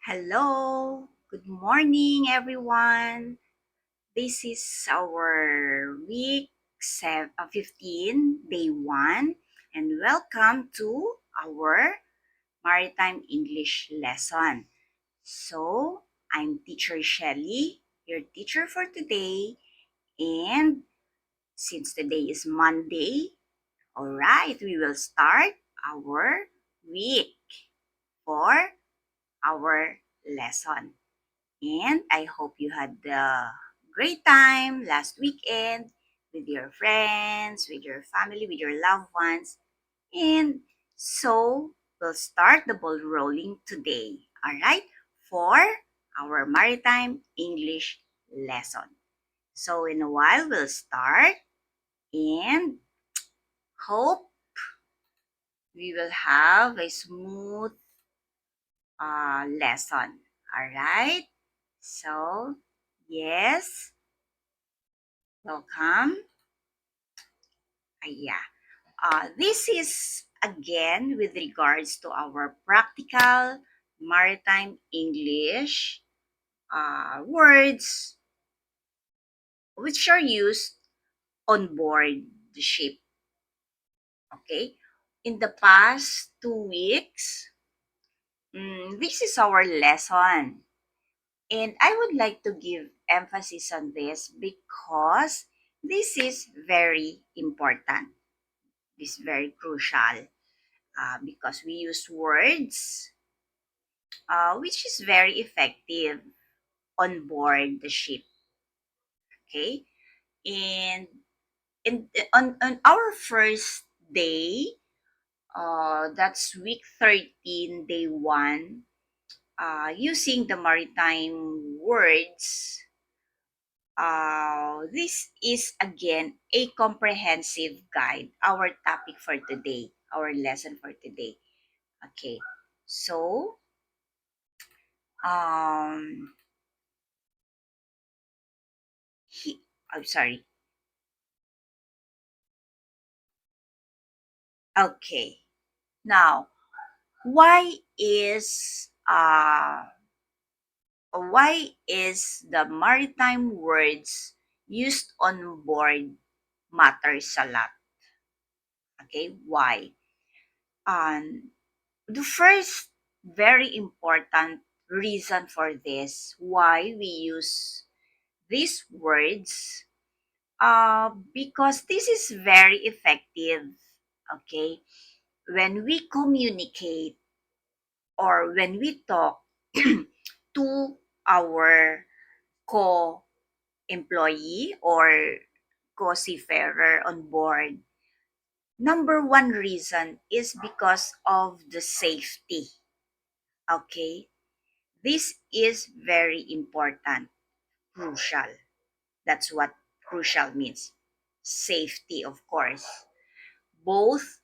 Hello, good morning, everyone. This is our week 15, day 1, and welcome to our Maritime English lesson. So, I'm Teacher Shelly, your teacher for today, and since today is Monday, all right, we will start our week for our lesson. And I hope you had a great time last weekend with your friends, with your family, with your loved ones. And so we'll start the ball rolling today. All right? For our maritime English lesson. So in a while we'll start and hope we will have a smooth lesson. All right? So, yes, welcome. Yeah. This is again with regards to our practical maritime English words which are used on board the ship. Okay. In the past 2 weeks, this is our lesson. And I would like to give emphasis on this because this is very important. This is very crucial because we use words which is very effective on board the ship. Okay, and on our first day, that's week 13, day 1, using the maritime words. This is again a comprehensive guide. Our topic for today, our lesson for today. Okay, so um, I'm sorry. Okay, now why is uh why is the maritime words used on board matters a lot? Okay, why? The first very important reason for this, why we use these words, because this is very effective. Okay, when we communicate or when we talk to our co-employee or co-seafarer on board, number one reason is because of the safety. Okay? This is very important, crucial. That's what crucial means. Safety, of course, both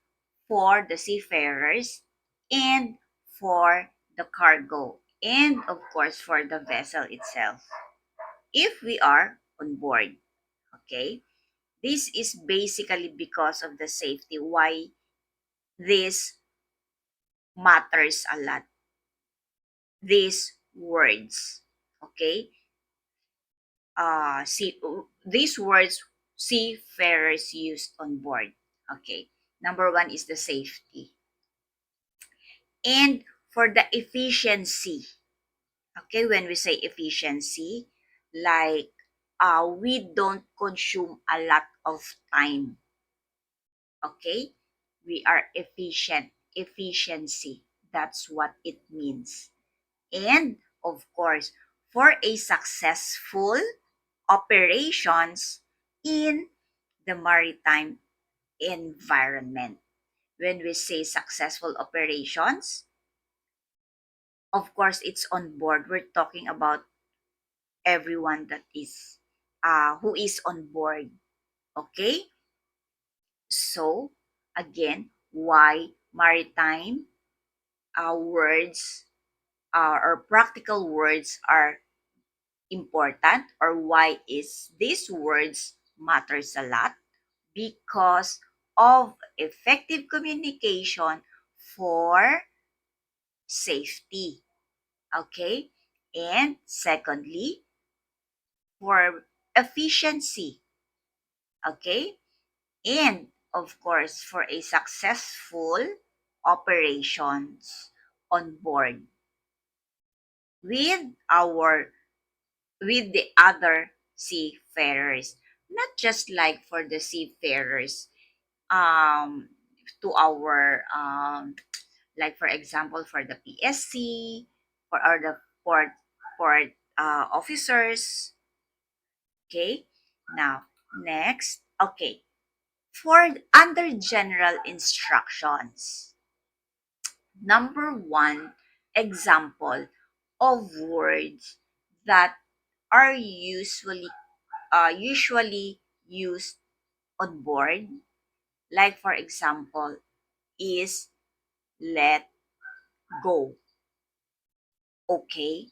for the seafarers and for the cargo, and of course for the vessel itself if we are on board. Okay, this is basically because of the safety why this matters a lot, these words. Okay, see these words seafarers used on board. Okay, number one is the safety, and for the efficiency. Okay, when we say efficiency, like we don't consume a lot of time. Okay, we are efficient. Efficiency, that's what it means. And of course, for a successful operations in the maritime environment. When we say successful operations, of course, it's on board. We're talking about everyone that is who is on board. Okay? So, again, why maritime words or practical words are important, or why is these words matters a lot? Because of effective communication for safety. Okay? And secondly, for efficiency. Okay? And of course, for a successful operations on board with our with the other seafarers, not just like for the seafarers um to our like for example for the PSC for or the port officers. Okay, now next, okay, for under general instructions, number one example of words that are usually used on board, like for example, is let go. Okay,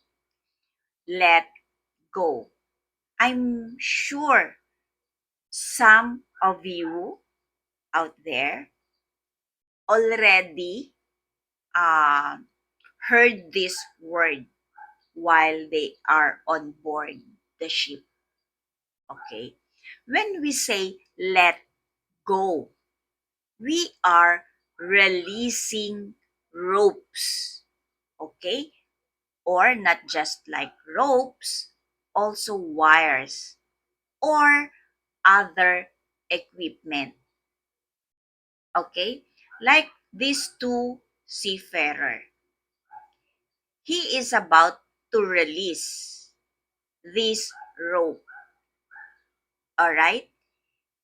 let go. I'm sure some of you out there already uh, heard this word while they are on board the ship. Okay, when we say let go, we are releasing ropes. Okay, or not just like ropes, also wires or other equipment. Okay, like these two seafarer, he is about to release this rope. All right,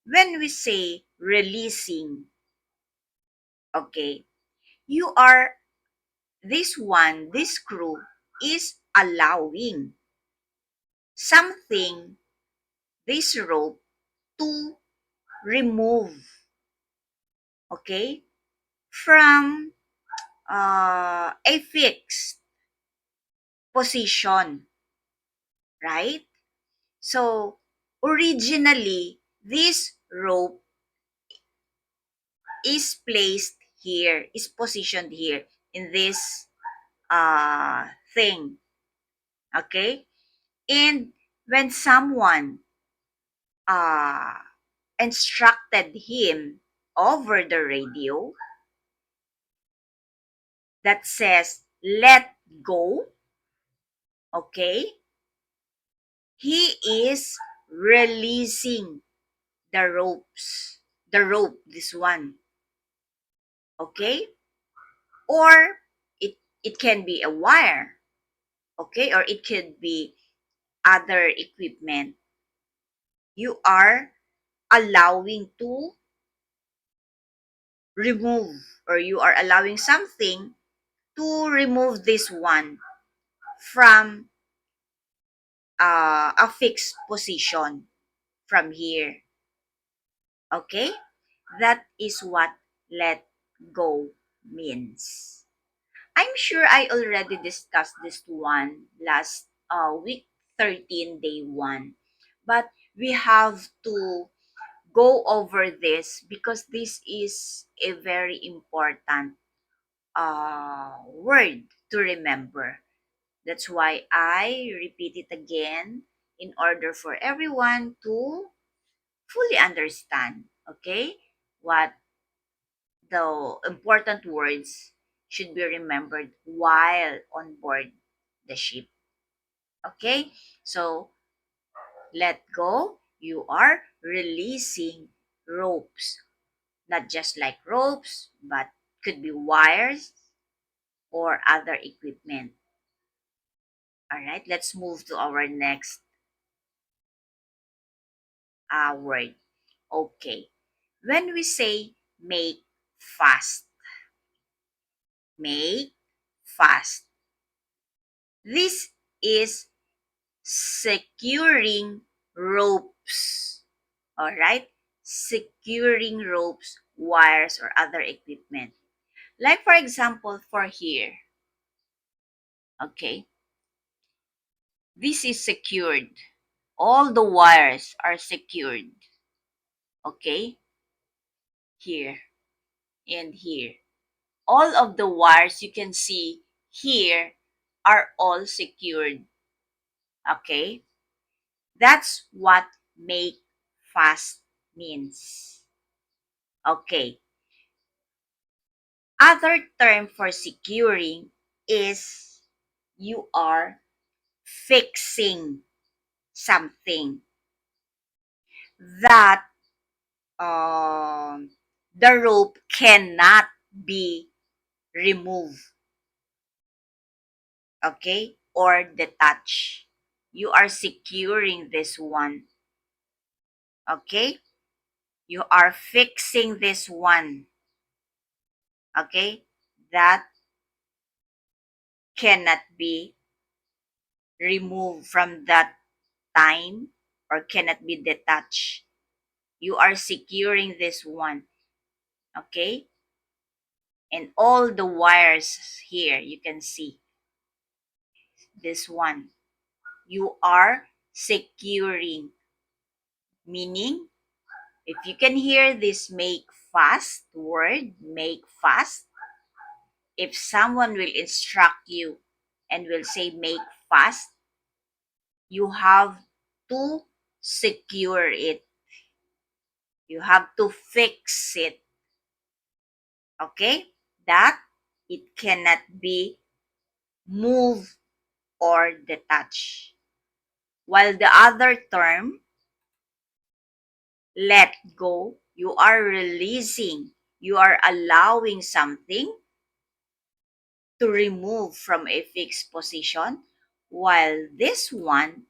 when we say releasing, okay, you are this crew is allowing something, this rope, to remove, okay, from a fixed position, right? So, originally, this rope is placed here, is positioned here in this thing, okay? And when someone uh, instructed him over the radio that says, let go, okay? He is releasing the rope, this one, okay? Or it can be a wire, okay? Or it could be other equipment. You are allowing to remove, or you are allowing something to remove this one from a fixed position from here. Okay? That is what let go means. I'm sure I already discussed this one last week 13, day 1. But we have to go over this because this is a very important word to remember. That's why I repeat it again in order for everyone to fully understand, okay, what the important words should be remembered while on board the ship. Okay, so let go, you are releasing ropes, not just like ropes, but could be wires or other equipment. All right, let's move to our next word. Okay, when we say make fast, make fast, this is securing ropes. All right, securing ropes, wires, or other equipment. Like for example, for here, okay, this is secured. All the wires are secured. Okay, here and here. All of the wires you can see here are all secured. Okay? That's what make fast means. Okay. Other term for securing is you are fixing something that um, the rope cannot be removed, okay, or detached. You are securing this one, okay? You are fixing this one, okay? That cannot be removed from that time or cannot be detached. You are securing this one, okay? And all the wires here, you can see this one. You are securing, meaning if you can hear this make fast word, make fast, if someone will instruct you and will say make fast, you have to secure it. You have to fix it. Okay? That it cannot be moved or detached. While the other term, let go, you are releasing, you are allowing something to remove from a fixed position. While this one,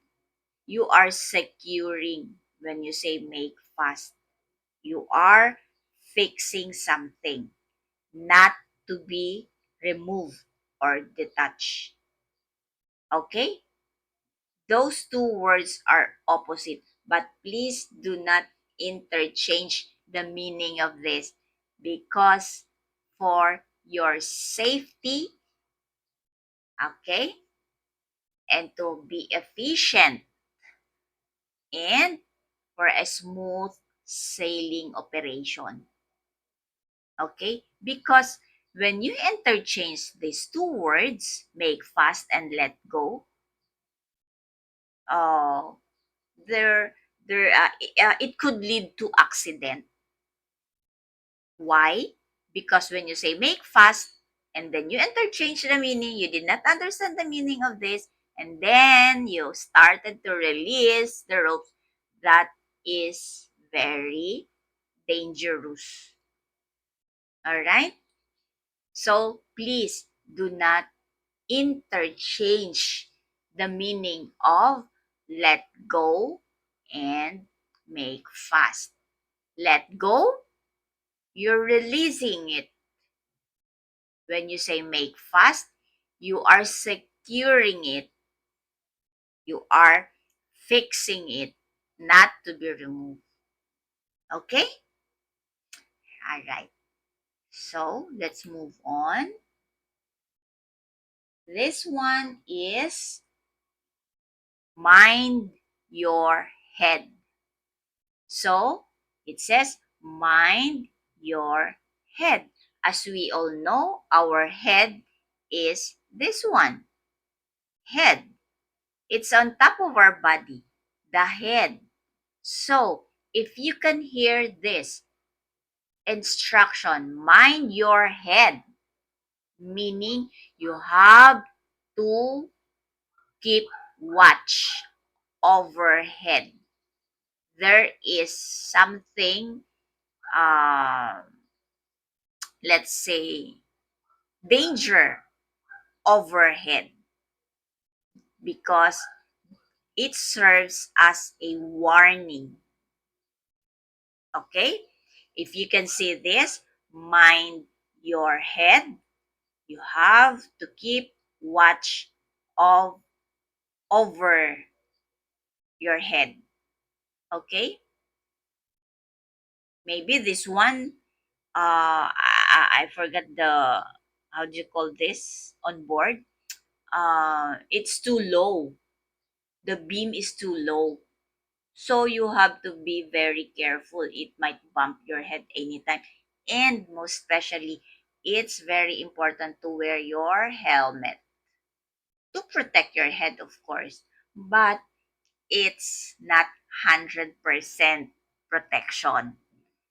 you are securing when you say make fast. You are fixing something not to be removed or detached. Okay? Those two words are opposite, but please do not interchange the meaning of this because for your safety, okay, and to be efficient and for a smooth sailing operation. Okay? Because when you interchange these two words, make fast and let go, uh, there, it could lead to accident. Why? Because when you say make fast and then you interchange the meaning, you did not understand the meaning of this, and then you started to release the ropes. That is very dangerous. All right? So please do not interchange the meaning of let go and make fast. Let go, you're releasing it. When you say make fast, you are securing it. You are fixing it, not to be removed. Okay? All right. So let's move on. This one is mind your head. So it says mind your head. As we all know, our head is this one, head. It's on top of our body, the head. So, if you can hear this instruction, mind your head, meaning you have to keep watch overhead. There is something, uh, let's say, danger overhead because it serves as a warning. Okay? If you can see this, mind your head. You have to keep watch of over your head. Okay? Maybe this one, I forgot the, how do you call this on board? It's too low. The beam is too low. So you have to be very careful. It might bump your head anytime. And most especially, it's very important to wear your helmet. to protect your head, of course, but it's not 100% protection.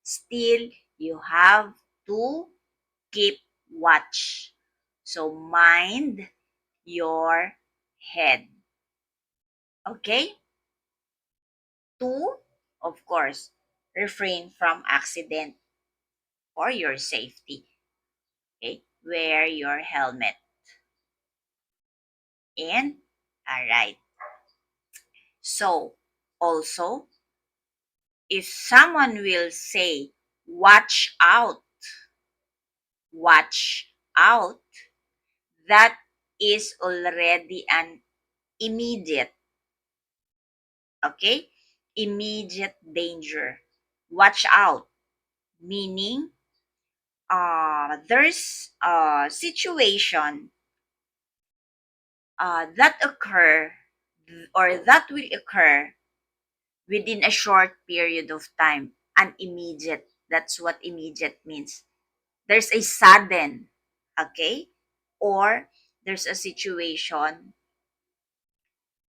Still, you have to keep watch. So mind your head. Okay? Two, of course, refrain from accident for your safety. Okay? Wear your helmet. And alright. So also, if someone will say, watch out, that is already an immediate, okay? Immediate danger. Watch out, meaning there's a situation that occur or that will occur within a short period of time. An immediate, that's what immediate means. There's a sudden, okay? Or there's a situation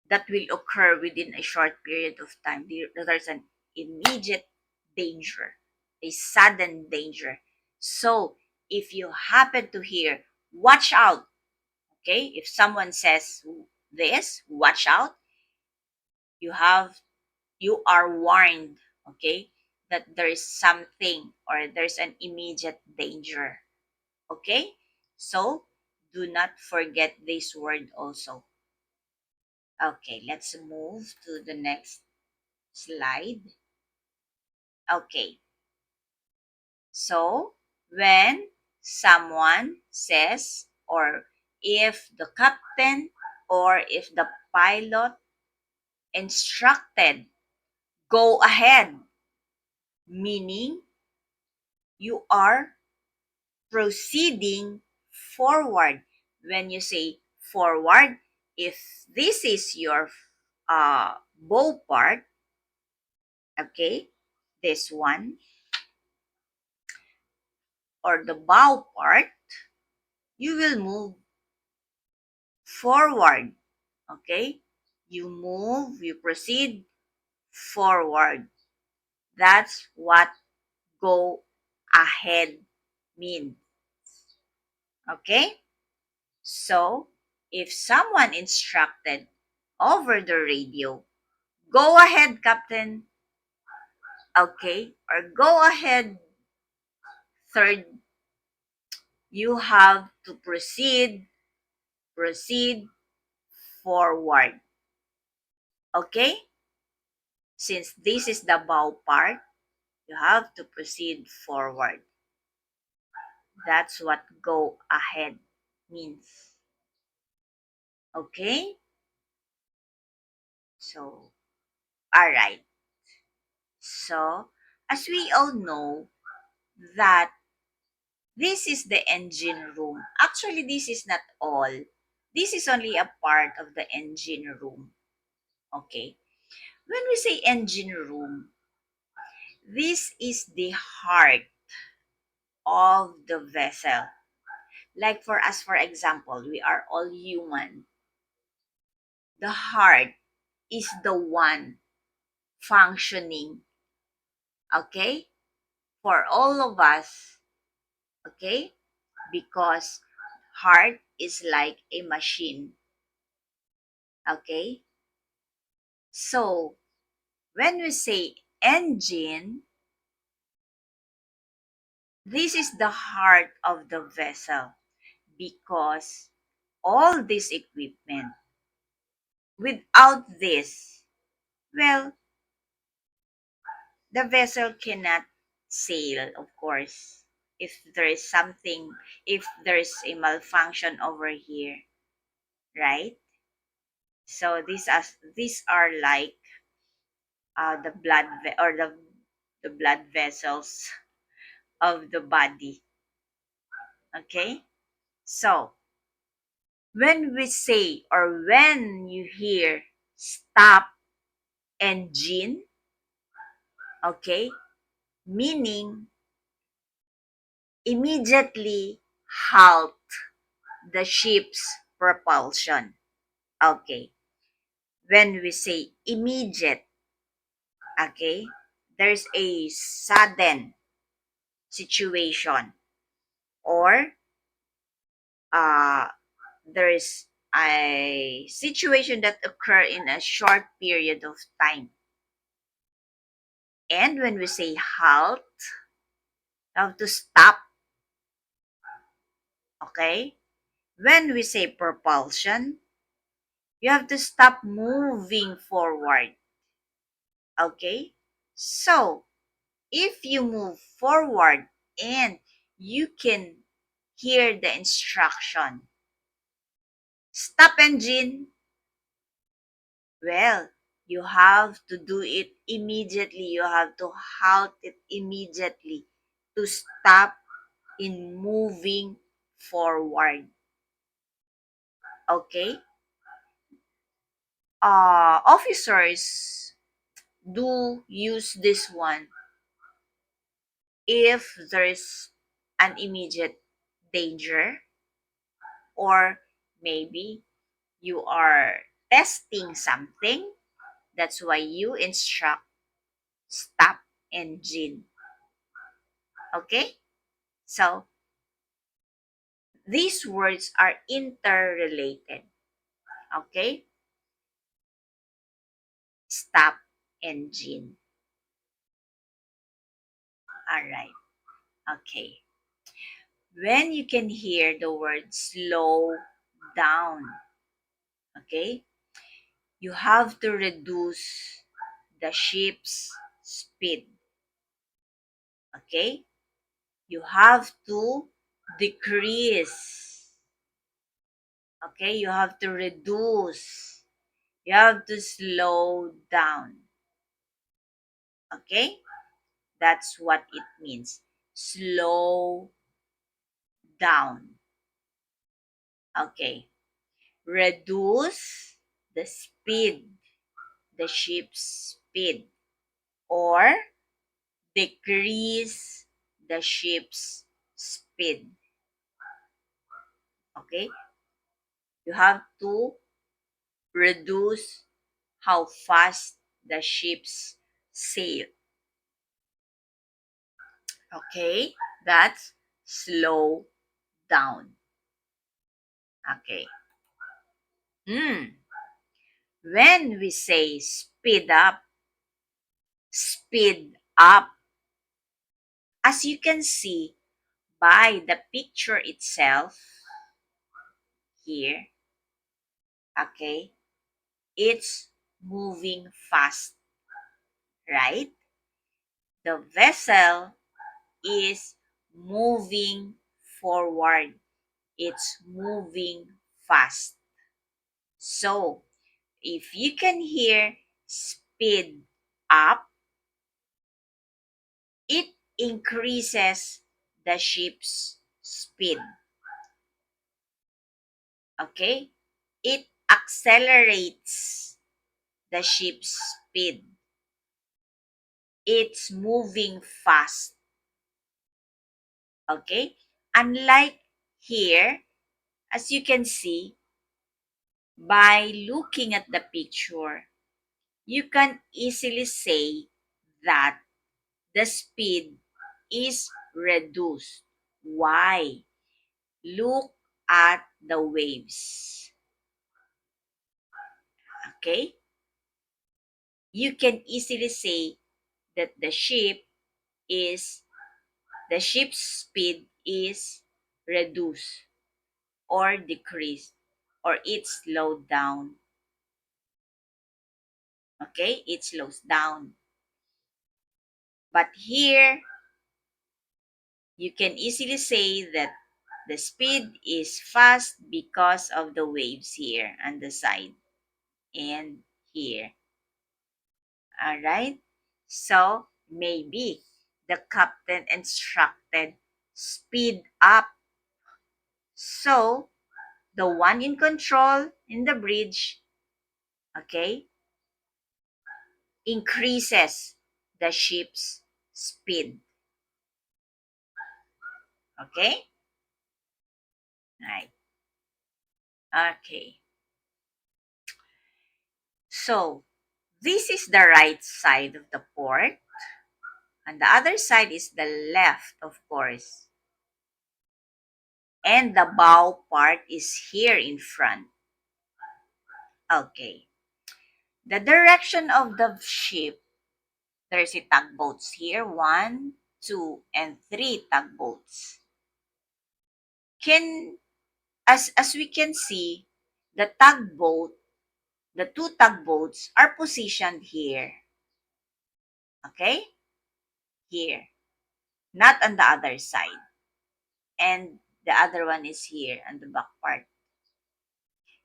that will occur within a short period of time. There's an immediate danger, a sudden danger. So if you happen to hear, watch out, okay? If someone says this, watch out, you have you are warned, okay, that there is something or there's an immediate danger. Okay? So do not forget this word also. Okay, let's move to the next slide. Okay, so when someone says, or if the captain or if the pilot instructed, go ahead, meaning you are proceeding forward. When you say forward, if this is your bow part, okay, this one, or the bow part, you will move forward, okay? You proceed forward. That's what go ahead means, okay? So, if someone instructed over the radio, go ahead, Captain, okay, or go ahead, third, you have to proceed forward, okay? Since this is the bow part, you have to proceed forward. That's what go ahead means. Okay? So, all right. So, as we all know that this is the engine room. Actually, this is not all. This is only a part of the engine room. Okay? When we say engine room, this is the heart of the vessel. Like for us, for example, we are all human. The heart is the one functioning, okay, for all of us, okay, because heart is like a machine, okay. So when we say engine, this is the heart of the vessel because all this equipment, without this, well, the vessel cannot sail, of course. If there is something, if there's a malfunction over here, right? So these are like the the blood vessels of the body. Okay, so when we say or when you hear stop engine, okay, meaning immediately halt the ship's propulsion. Okay. When we say immediate, okay, there's a sudden situation, or uh, there's a situation that occur in a short period of time. And when we say halt, you have to stop, okay? When we say propulsion, you have to stop moving forward, okay? So, if you move forward and you can hear the instruction, stop engine, well, you have to do it immediately. You have to halt it immediately to stop in moving forward. Okay? Officers do use this one if there's an immediate danger, or maybe you are testing something. That's why you instruct stop engine. Okay? So, these words are interrelated. Okay? Stop engine. Alright. Okay. When you can hear the word slow down, okay, you have to reduce the ship's speed. Okay? You have to decrease. Okay? You have to reduce. You have to slow down. Okay? That's what it means. Slow down. Okay. Reduce the speed, the ship's speed, or decrease the ship's speed. Okay? You have to reduce how fast the ships sail. Okay? That's slow down. Okay. Hmm. When we say speed up, as you can see by the picture itself here, okay, it's moving fast, right? The vessel is moving forward, it's moving fast. So, if you can hear speed up, it increases the ship's speed. Okay? It accelerates the ship's speed. It's moving fast. Okay? Unlike here, as you can see, by looking at the picture, you can easily say that the speed is reduced. Why? Look at the waves. Okay? You can easily say that is the ship's speed is reduced or decreased, or it's slowed down. Okay? It slows down. But here, you can easily say that the speed is fast because of the waves here on the side and here. Alright? So, maybe the captain instructed speed up. So, the one in control in the bridge, okay, increases the ship's speed. Okay? Right. Okay. So, this is the right side of the port, and the other side is the left, of course. And the bow part is here in front. Okay. The direction of the ship, there's a tugboats here. 1, 2, and 3 tugboats. As we can see, the two tugboats are positioned here. Okay? Here. Not on the other side. And the other one is here on the back part.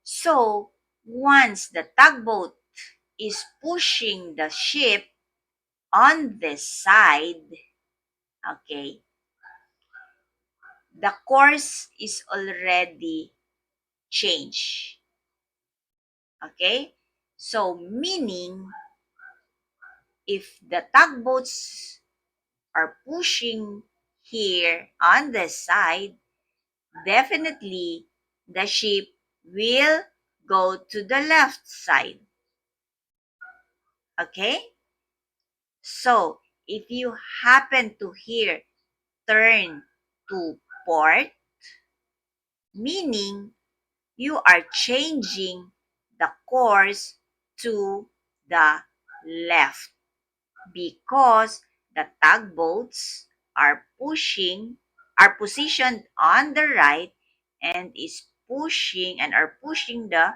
So, once the tugboat is pushing the ship on this side, okay, the course is already changed. Okay? So, meaning, if the tugboats are pushing here on this side, definitely the ship will go to the left side. Okay? So, if you happen to hear turn to port, meaning you are changing the course to the left because the tugboats are positioned on the right and are pushing the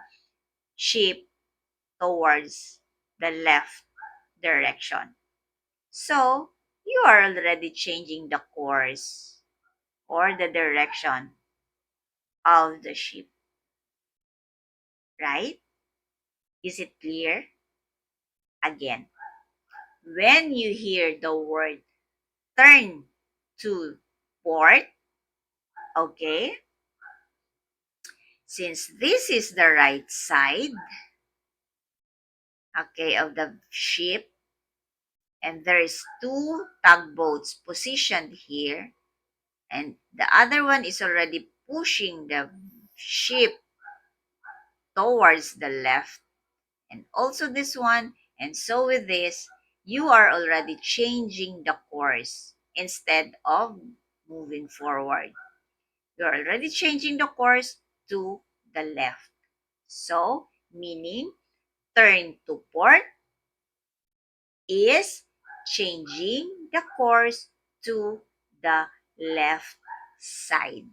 ship towards the left direction. So, you are already changing the course or the direction of the ship, right? Is it clear? Again, when you hear the word turn to port, okay, since this is the right side, okay, of the ship, and there is two tugboats positioned here, and the other one is already pushing the ship towards the left, and also this one, and so with this, you are already changing the course instead of moving forward. You're already changing the course to the left. So, meaning turn to port is changing the course to the left side.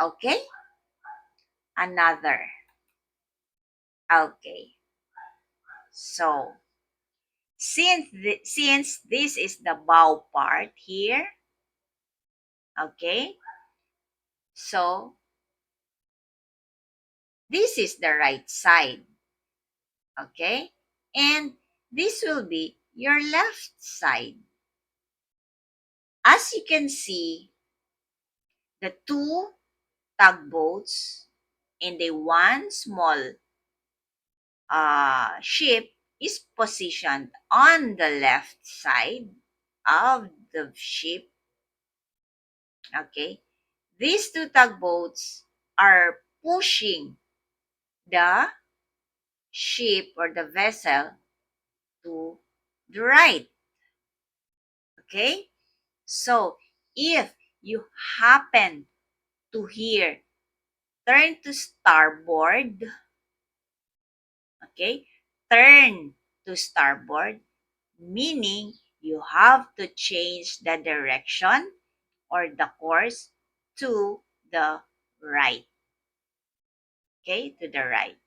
Okay? Another. Okay. So, since this is the bow part here, okay? So, this is the right side. Okay? And this will be your left side. As you can see, the two tugboats and the one small ship is positioned on the left side of the ship. Okay? These two tugboats are pushing the ship or the vessel to the right. Okay? So, if you happen to hear turn to starboard, okay, turn to starboard, meaning you have to change the direction or the course to the right. Okay, to the right,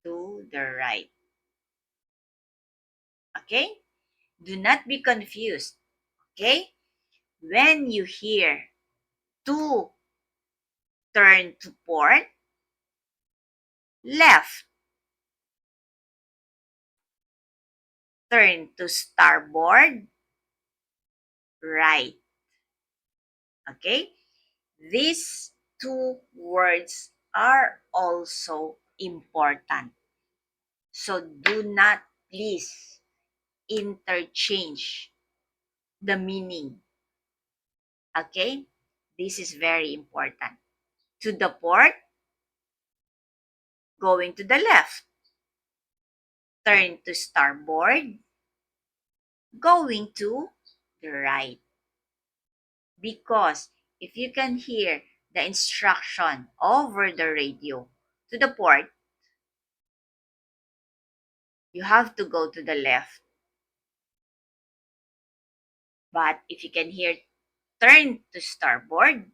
to the right. Okay, do not be confused. Okay, when you hear to turn to port, left, turn to starboard, right. Okay? These two words are also important. So do not please interchange the meaning. Okay? This is very important. To the port, Going to the left, turn to starboard. Going to the right. Because if you can hear the instruction over the radio to the port, you have to go to the left. But if you can hear turn to starboard,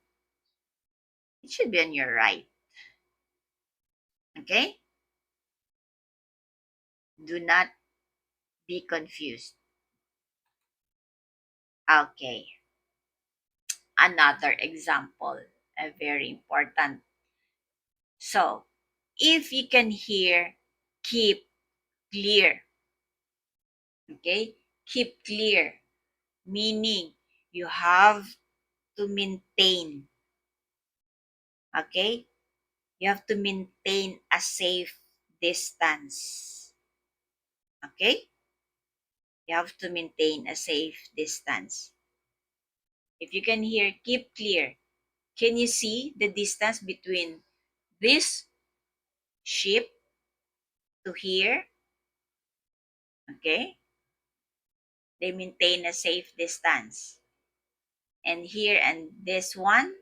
it should be on your right. Okay? Do not be confused. Okay. Another example, a very important. So, if you can hear keep clear, okay? Keep clear, meaning you have to maintain, okay? You have to maintain a safe distance, okay? You have to maintain a safe distance. If you can hear keep clear, can you see the distance between this ship to here? Okay? They maintain a safe distance. And here and this one,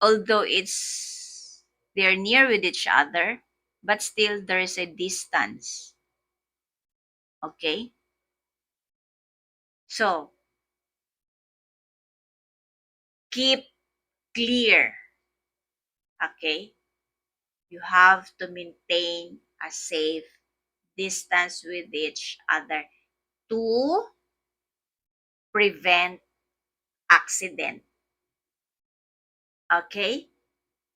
although they're near with each other, but still there is a distance. Okay? So, keep clear. Okay? You have to maintain a safe distance with each other to prevent accident. Okay?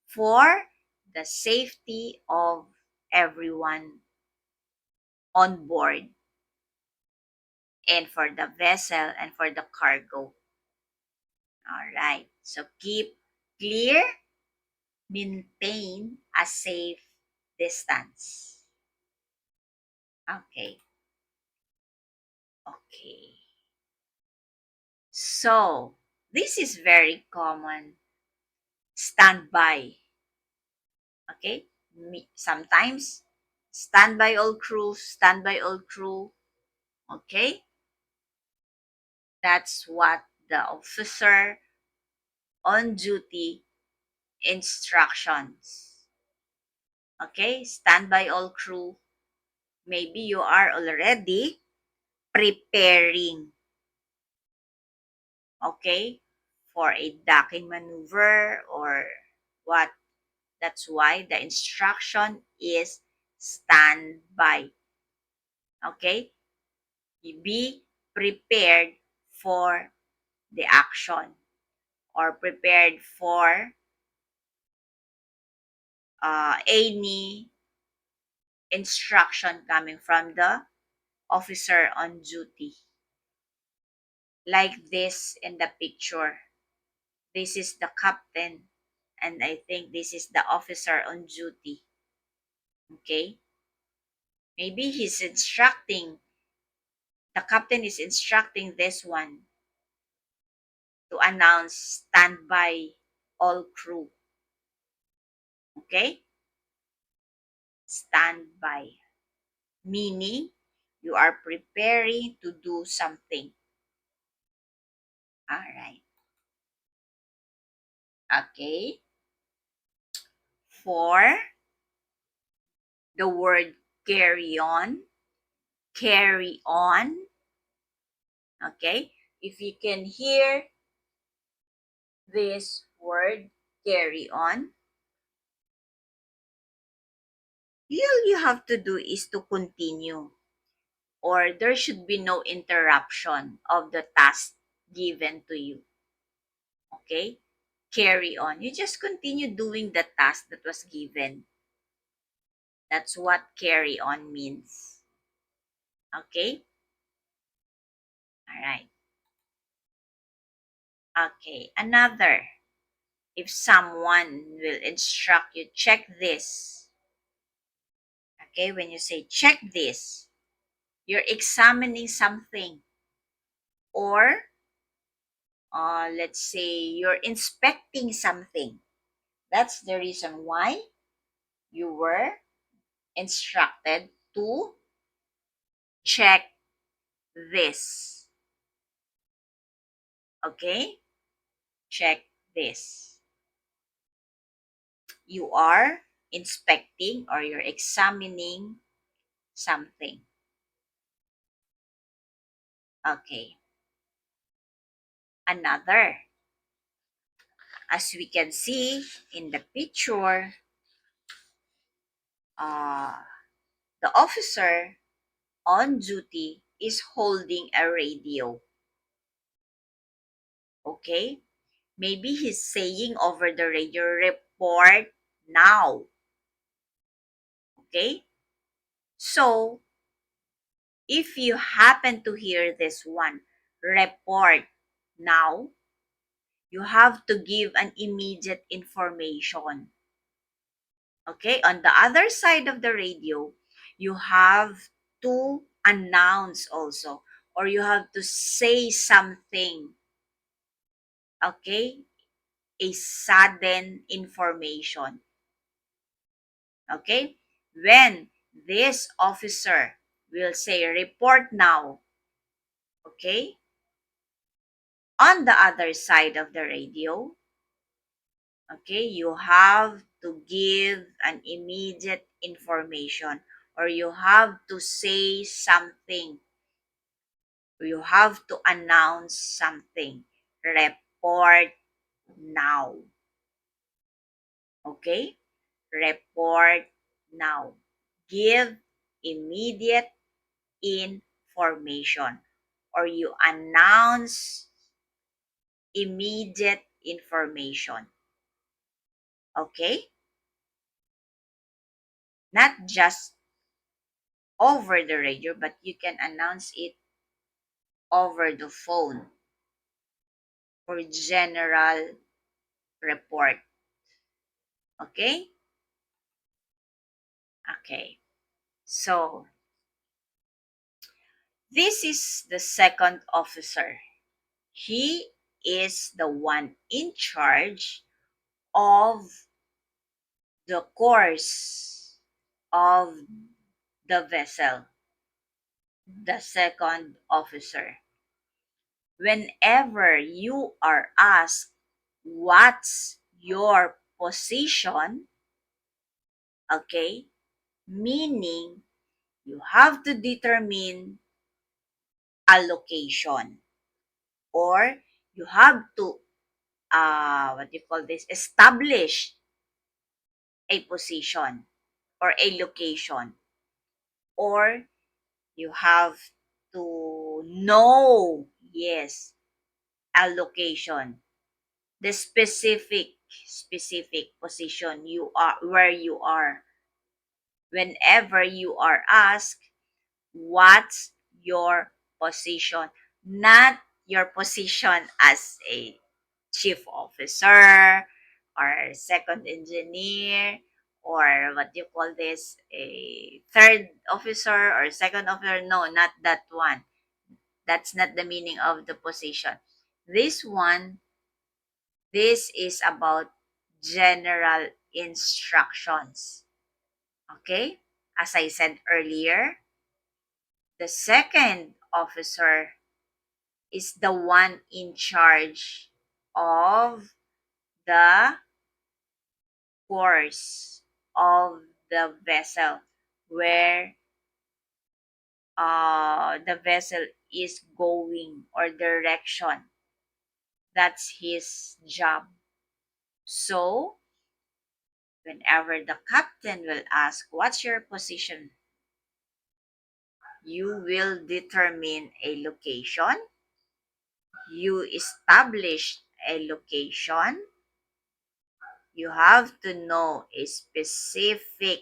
For the safety of everyone on board and for the vessel and for the cargo. All right. So keep clear, maintain a safe distance. Okay. Okay. So this is very common. Standby. Okay. Sometimes standby all crew, standby all crew. Okay. That's what the officer on duty instructions. Okay, stand by all crew. Maybe you are already preparing, okay, for a docking maneuver or what. That's why the instruction is stand by. Okay, you be prepared for the action or prepared for any instruction coming from the officer on duty. Like this in the picture. This is the captain, and I think this is the officer on duty. Okay? Maybe he's instructing, the captain is instructing this one to announce standby all crew. Okay? Standby. Meaning, you are preparing to do something. Alright. Okay? For the word carry on. Okay? If you can hear this word carry on, all you have to do is to continue, or there should be no interruption of the task given to you. Okay? Carry on. You just continue doing the task that was given. That's what carry on means. Okay? All right. Okay. Another. If someone will instruct you, check this. Okay? When you say check this, you're examining something, or let's say you're inspecting something. That's the reason why you were instructed to check this. Okay? Check this. You are inspecting or you're examining something. Okay. Another. As we can see in the picture, uh, the officer on duty is holding a radio. Okay? Maybe he's saying over the radio, report now. Okay? So, if you happen to hear this one, report now, you have to give an immediate information. Okay? On the other side of the radio, you have to announce also, or you have to say something. Okay? A sudden information. Okay? When this officer will say, report now. Okay? On the other side of the radio, okay, you have to give an immediate information or you have to say something. You have to announce something. Report now. Okay? Report now. Give immediate information or you announce immediate information. Okay? Not just over the radio, but you can announce it over the phone for general report. Okay? Okay. So, this is the second officer. He is the one in charge of the course of the vessel, the second officer. Whenever you are asked what's your position, okay, meaning you have to determine a location or you have to what do you call this, establish a position or a location, or you have to know, yes, a location, the specific position you are, where you are. Whenever you are asked what's your position, not your position as a chief officer or second engineer, or what do you call this, a third officer or second officer. No, not that one. That's not the meaning of the position. This one, this is about general instructions. Okay? As I said earlier, the second officer is the one in charge of the course of the vessel where the vessel is going or direction. That's his job. So, whenever the captain will ask, what's your position? You will determine a location. You establish a location. You have to know a specific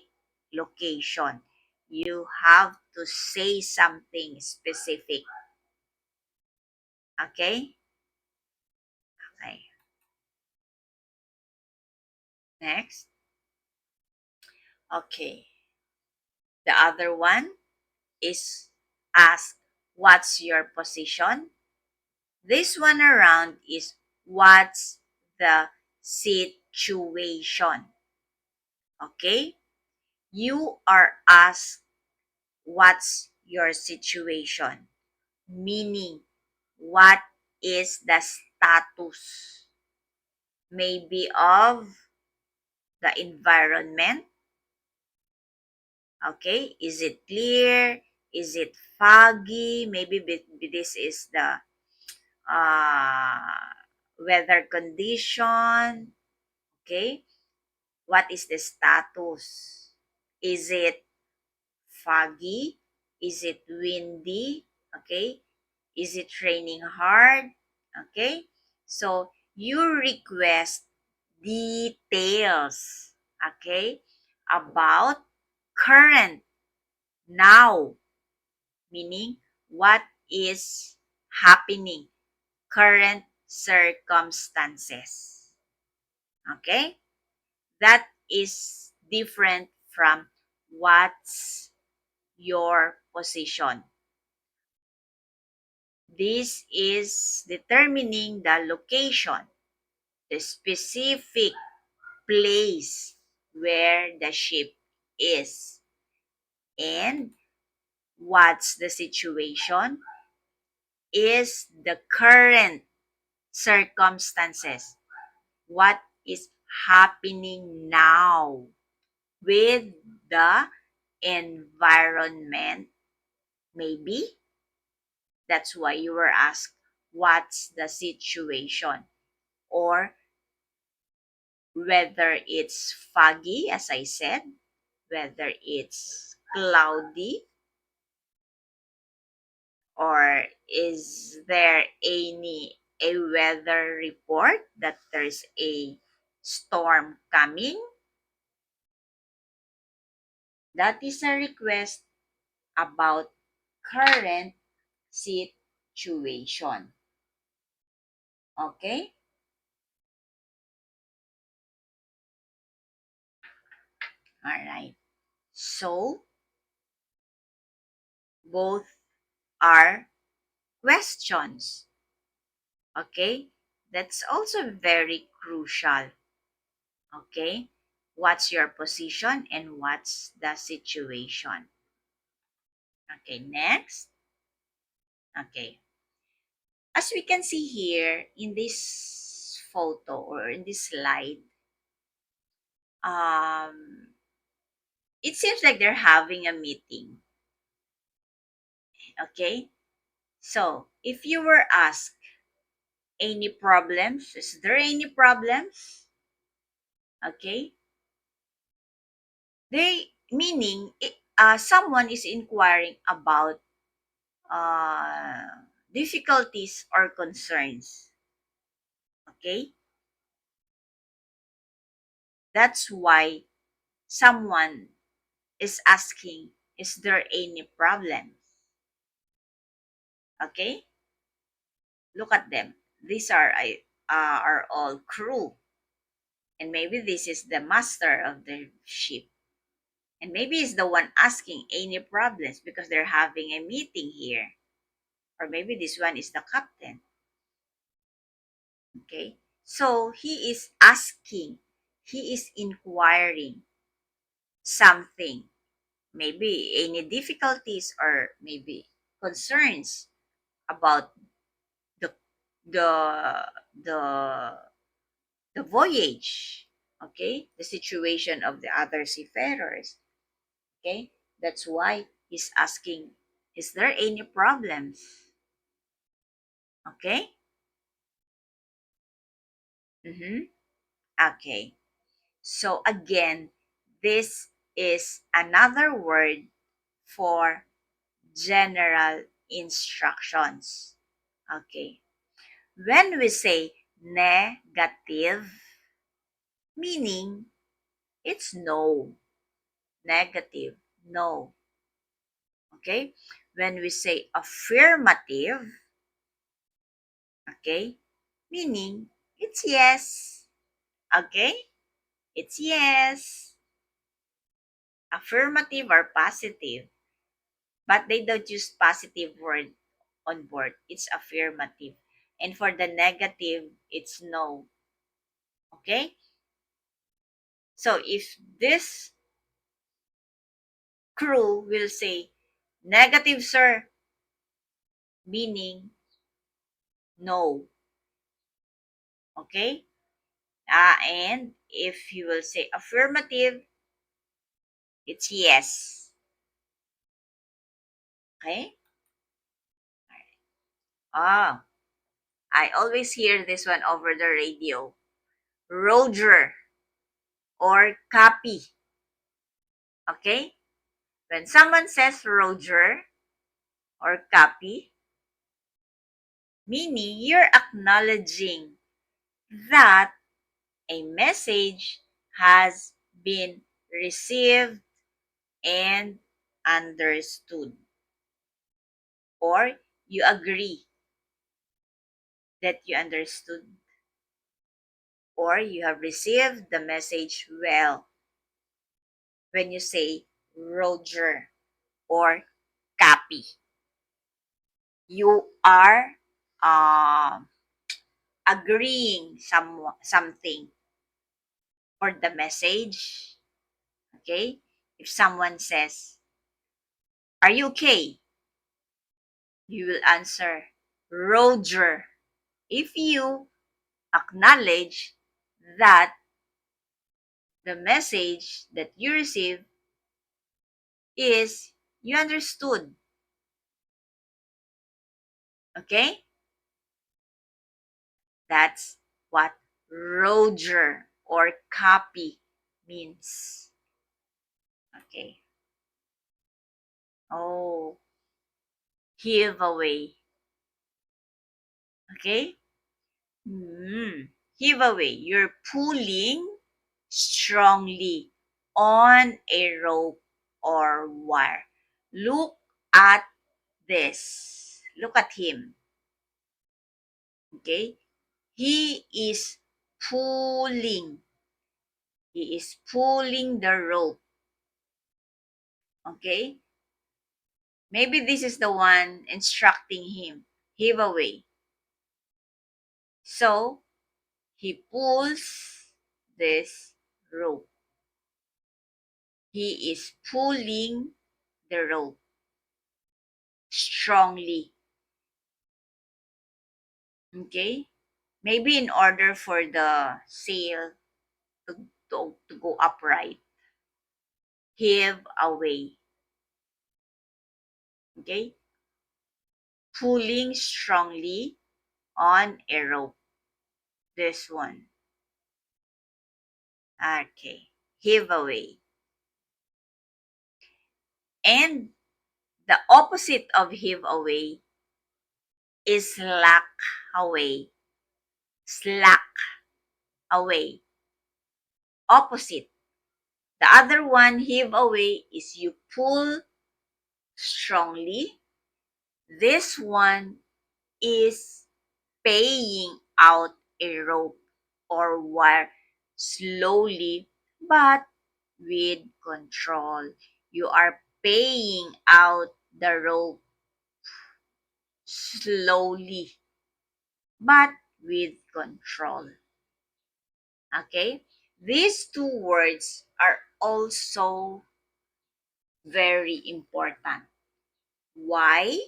location. You have to say something specific. Okay? Okay. Next. Okay. The other one is ask, what's your position? This one around is, what's the situation. Okay? You are asked, what's your situation? Meaning, what is the status? Maybe of the environment. Okay? Is it clear? Is it foggy? Maybe this is the uh, weather condition. Okay? What is the status? Is it foggy? Is it windy? Okay? Is it raining hard? Okay? So you request details, okay, about current now, meaning what is happening, current circumstances. Okay? That is different from what's your position. This is determining the location, the specific place where the ship is. And what's the situation is the current circumstances. What is happening now with the environment? Maybe that's why you were asked, what's the situation? Or whether it's foggy, as I said, whether it's cloudy, or is there a weather report that there's a storm coming? That is a request about current situation. Okay? All right. So, both are questions. Okay? That's also very crucial. Okay? What's your position and what's the situation? Okay, next. Okay. As we can see here in this photo or in this slide, um, it seems like they're having a meeting. Okay? So, if you were asked, any problems? Is there any problems? Okay? They meaning someone is inquiring about difficulties or concerns. Okay? That's why someone is asking, is there any problem? Okay? Look at them. These are all crew. And maybe this is the master of the ship. And maybe he's the one asking any problems because they're having a meeting here. Or maybe this one is the captain. Okay? So he is asking, he is inquiring something. Maybe any difficulties or maybe concerns about the the the the voyage. Okay? The situation of the other seafarers. Okay? That's why he's asking, is there any problems? Okay? Mm-hmm. Okay. So again, this is another word for general instructions. Okay. When we say negative, meaning it's no, negative, no. Okay. When we say affirmative, okay, meaning it's yes. Okay. It's yes. Affirmative or positive, but they don't use positive word on board. It's affirmative. And for the negative, it's no. Okay? So if this crew will say negative, sir, meaning no. Okay? And if you will say affirmative, it's yes. Okay? Ah, I always hear this one over the radio. Roger or copy. Okay? When someone says Roger or copy, meaning you're acknowledging that a message has been received and understood, or you agree that you understood, or you have received the message well when you say Roger or copy. You are um agreeing something for the message. Okay? If someone says, "Are you okay?" You will answer, "Roger." If you acknowledge that the message that you receive is you understood. Okay? That's what Roger or copy means. Okay. Oh, give away. Okay? Give away. You're pulling strongly on a rope or wire. Look at this. Look at him. Okay? He is pulling. He is pulling the rope. Okay? Maybe this is the one instructing him. Give away. So, he pulls this rope. He is pulling the rope strongly. Okay? Maybe in order for the sail to go upright. Heave away. Okay? Pulling strongly on a rope. This one. Okay. Heave away. And the opposite of heave away is slack away. Slack away. Opposite. The other one, heave away, is you pull strongly. This one is paying out a rope or wire slowly but with control. You are paying out the rope slowly but with control. Okay? These two words are also very important. Why?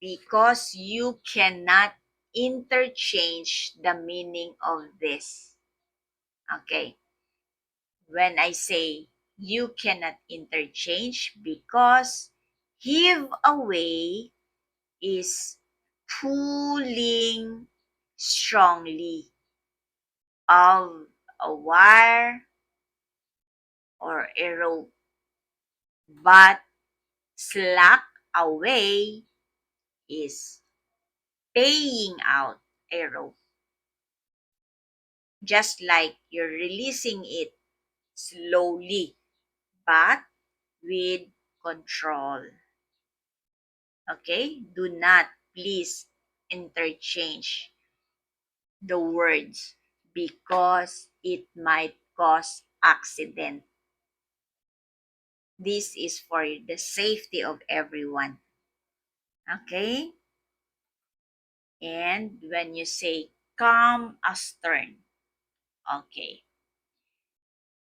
Because you cannot interchange the meaning of this. Okay? When I say you cannot interchange, because give away is pulling strongly of a wire or a rope, but slack away is paying out a rope, just like you're releasing it slowly but with control. Okay? Do not please interchange the words because it might cause accident. This is for the safety of everyone. Okay? And when you say calm astern, Okay.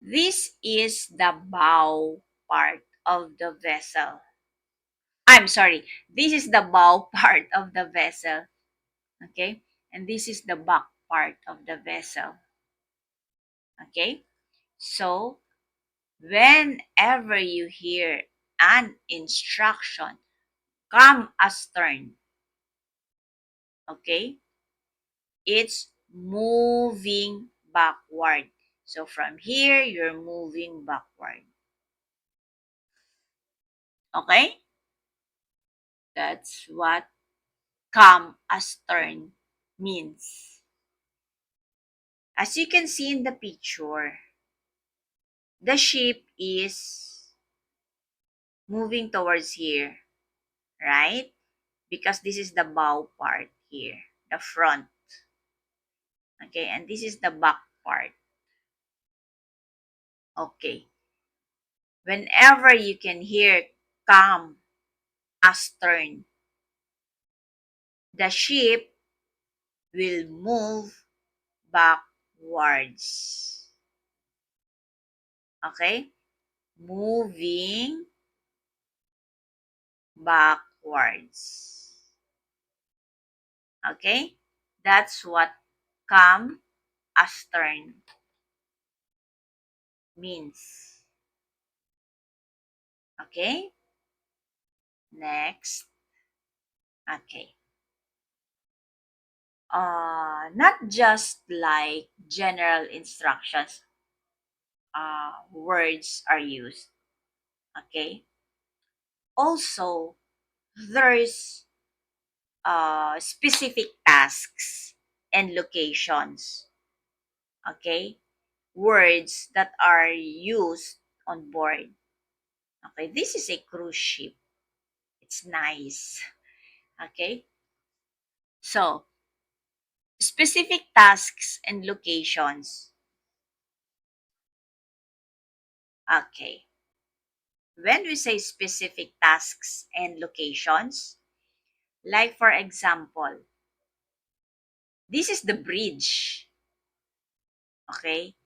This is the bow part of the vessel. I'm sorry. This is the bow part of the vessel. Okay? And this is the back part of the vessel. Okay? So, whenever you hear an instruction, come astern. Okay? It's moving backward. So, from here, you're moving backward. Okay? That's what come astern means. As you can see in the picture, the ship is moving towards here, right? Because this is the bow part here, the front. Okay, and this is the back part. Okay. Whenever you can hear come astern, the ship will move backwards. Okay? Moving backwards. Okay? That's what come astern means. Okay? Next. Okay. Not just like general instructions, words are used. Okay? Also, there's specific tasks and locations. Okay? Words that are used on board. Okay? This is a cruise ship. It's nice. Okay? So, specific tasks and locations. Okay. When we say specific tasks and locations, like for example, this is the bridge. Okay?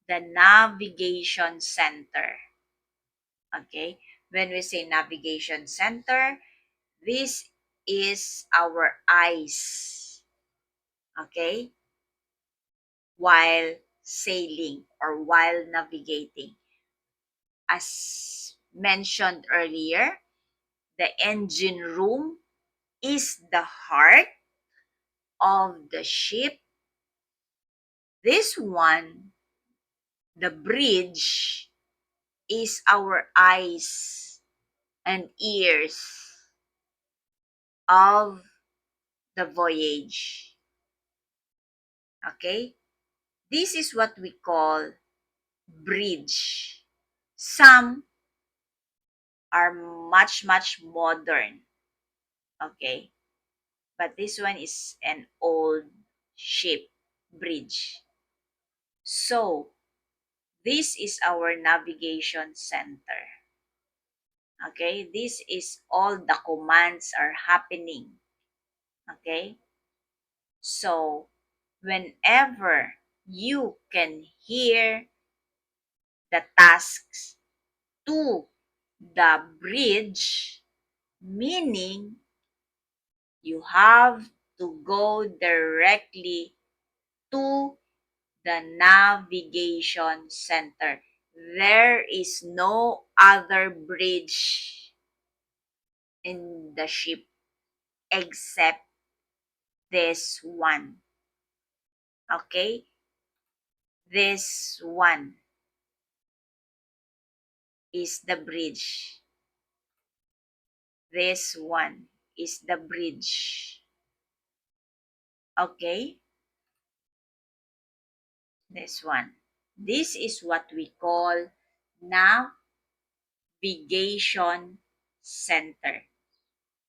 The navigation center. Okay? When we say navigation center, this is our eyes. Okay? While sailing or while navigating. As mentioned earlier, the engine room is the heart of the ship. This one, the bridge, is our eyes and ears of the voyage. Okay? This is what we call bridge. Some are much, much modern. Okay? But this one is an old ship bridge. So, this is our navigation center. Okay? This is all the commands are happening. Okay? So, whenever you can hear the tasks to the bridge, meaning you have to go directly to the navigation center. There is no other bridge in the ship except this one. Okay? This one is the bridge. This one is the bridge. Okay? This one. This is what we call navigation center.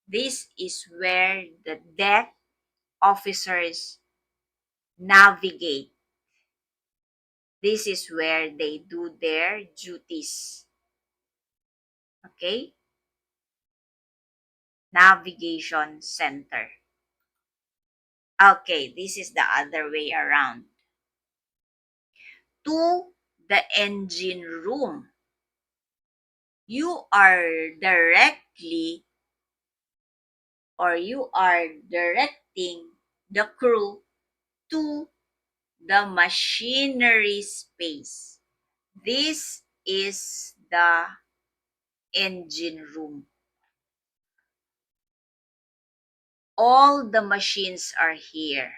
This is where the deck officers navigate. This is where they do their duties. Okay? Navigation center. Okay, this is the other way around. to the engine room. You are directly you are directing the crew to the machinery space. This is the engine room. All the machines are here.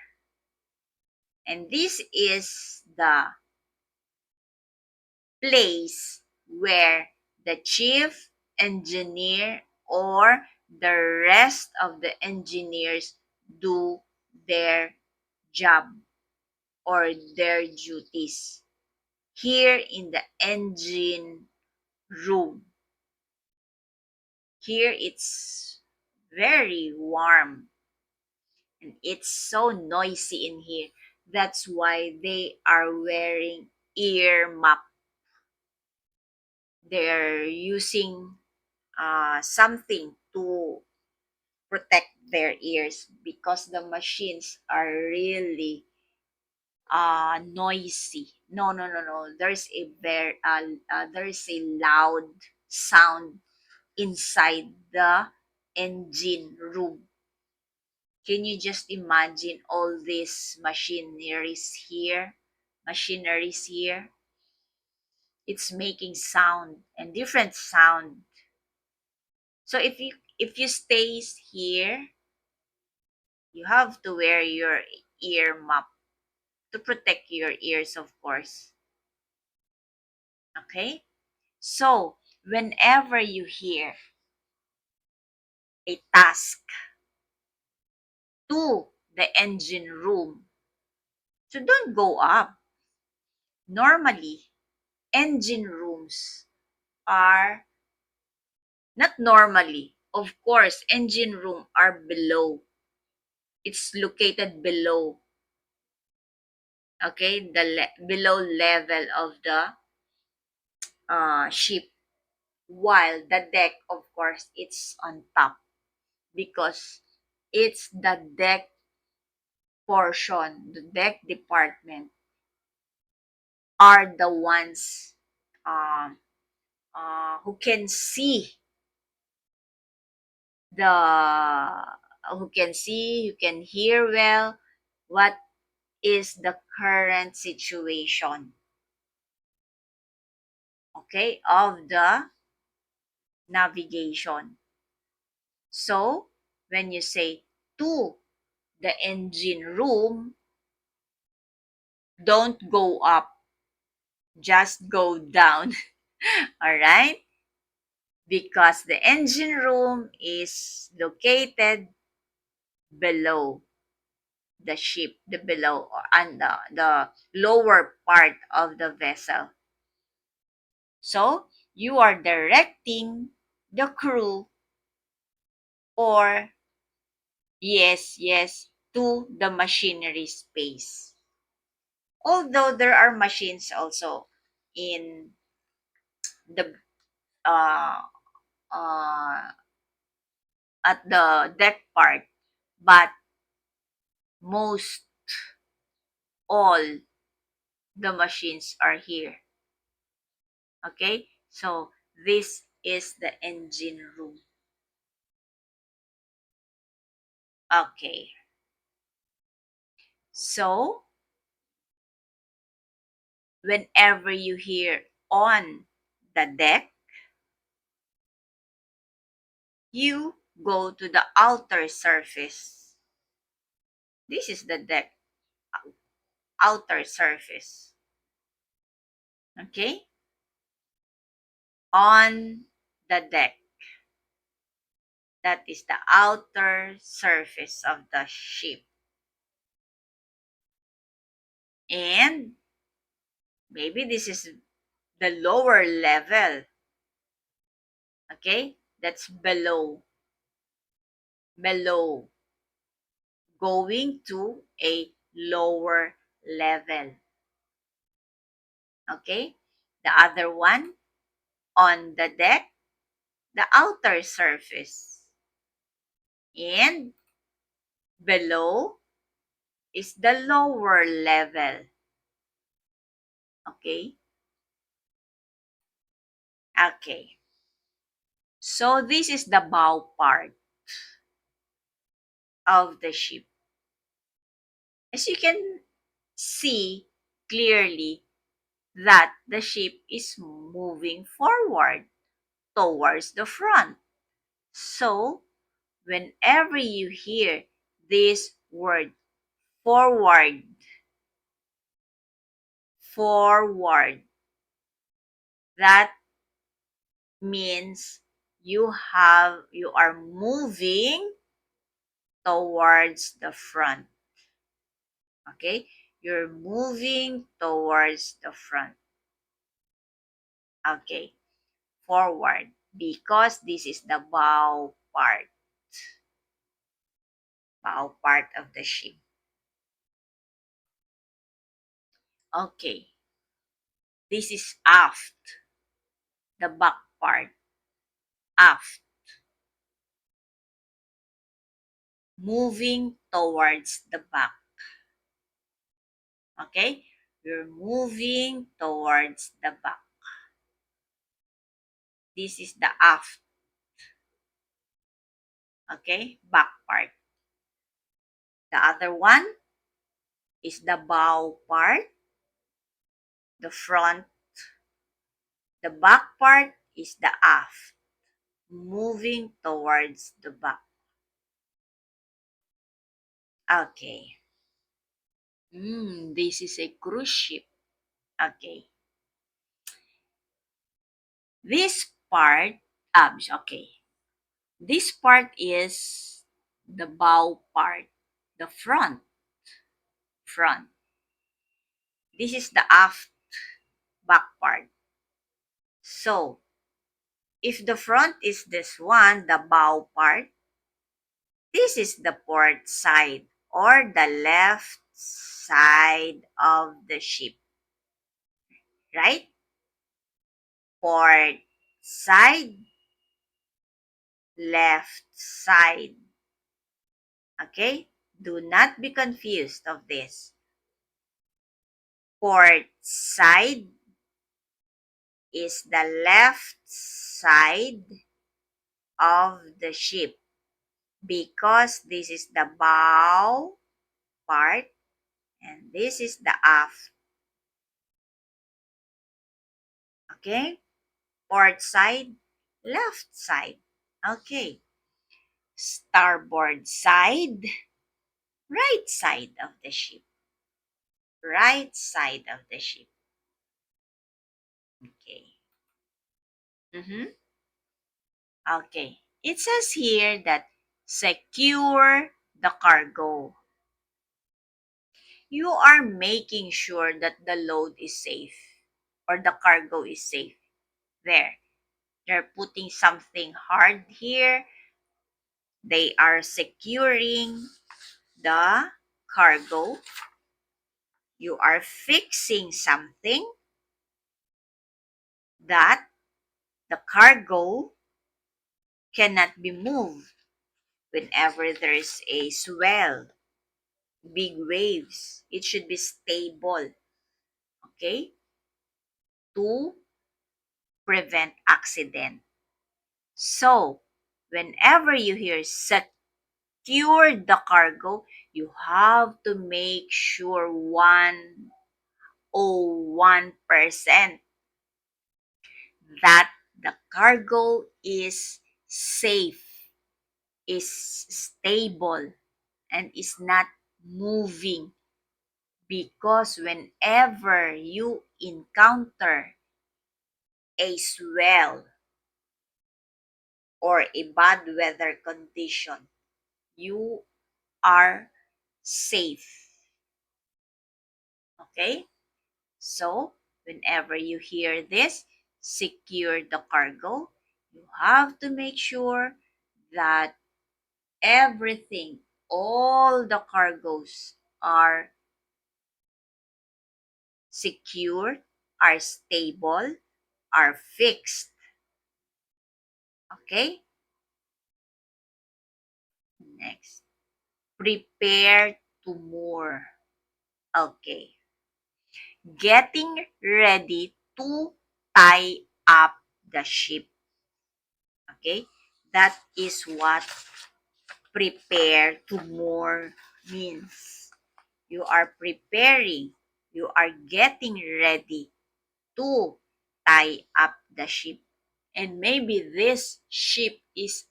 And this is the place where the chief engineer or the rest of the engineers do their job or their duties. Here in the engine room, here it's very warm and it's so noisy in here. That's why they are wearing ear muff. They're using something to protect their ears because the machines are really noisy. No, no, no, no. There is a loud sound inside the engine room. Can you just imagine all these machineries here? It's making sound and different sound. So if you stays here, you have to wear your ear muff to protect your ears, of course. Okay? So, whenever you hear a task to the engine room, so don't go up. Normally, engine rooms are not normally. Of course, engine room are below. It's located below, okay, below level of the ship. While the deck, of course, it's on top because it's the deck portion, the deck department are the ones um, who can see who can hear well what is the current situation, okay, of the navigation. So when you say to the engine room, don't go up, just go down. All right, because the engine room is located below the ship, the below or and the lower part of the vessel. So you are directing the crew or yes, yes, to the machinery space. Although there are machines also in the uh, uh, at the deck part, but most all the machines are here. Okay, so this is the engine room. Okay, so whenever you hear on the deck, you go to the outer surface. This is the deck, outer surface. Okay, on the deck. That is the outer surface of the ship. And maybe this is the lower level. Okay, that's below, going to a lower level. Okay, the other one on the deck, the outer surface. And below is the lower level. Okay? Okay. So this is the bow part of the ship. As you can see clearly that the ship is moving forward towards the front. So, whenever you hear this word forward, forward, that means you are moving towards the front. Okay? You're moving towards the front. Okay. Forward because this is the bow part of the ship. Okay. This is aft, the back part. Aft, moving towards the back. Okay? You're moving towards the back. This is the aft. Okay? Back part. The other one is the bow part. The front. The back part is the aft. Moving towards the back. Okay. This is a cruise ship. Okay. This part, okay. This part is the bow part, the front. This is the aft back part. So, if the front is this one, the bow part, this is the port side or the left side of the ship, right? Port side, left side. Okay? Do not be confused of this. Port side is the left side of the ship because this is the bow part and this is the aft. Okay? Port side, left side. Okay. Starboard side, right side of the ship. Right side of the ship. Okay. Mm-hmm. Okay. It says here that secure the cargo. You are making sure that the load is safe or the cargo is safe. There. They're putting something hard here. They are securing the cargo. You are fixing something that the cargo cannot be moved whenever there's a swell, big waves. It should be stable, okay, to prevent accident. So, whenever you hear secure the cargo, you have to make sure 101% that the cargo is safe, is stable, and is not moving because whenever you encounter a swell or a bad weather condition, you are safe. Okay? So, whenever you hear this, secure the cargo, you have to make sure that everything, all the cargoes are secure, are stable, are fixed. Okay? Next. Prepare to moor. Okay. getting ready to tie up the ship. Okay? That is what prepare to moor means. You are preparing, you are getting ready to tie up the ship. And maybe this ship is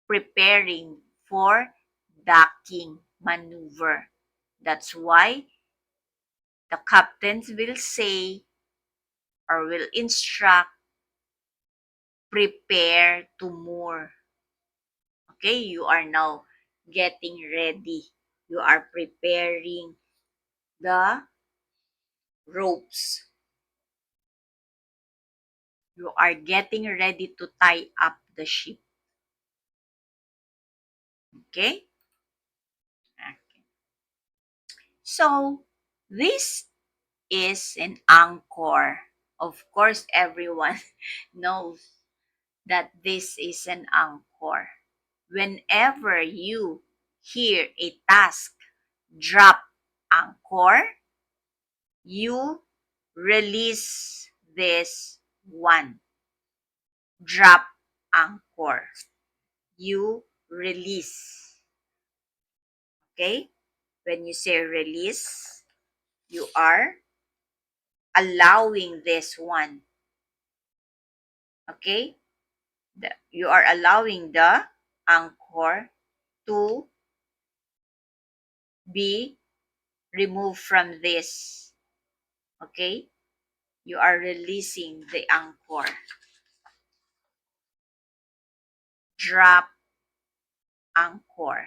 preparing for docking maneuver. That's why the captains will say or will instruct, prepare to moor. Okay, you are now getting ready. You are preparing the ropes. You are getting ready to tie up the ship. Okay? Okay. So, this is an anchor. Of course, everyone knows that this is an anchor. Whenever you hear a task drop anchor, you release this one. Drop anchor. You release. Okay? When you say release, you are allowing this one. Okay? You are allowing the anchor to be removed from this. Okay? You are releasing the anchor. Drop anchor.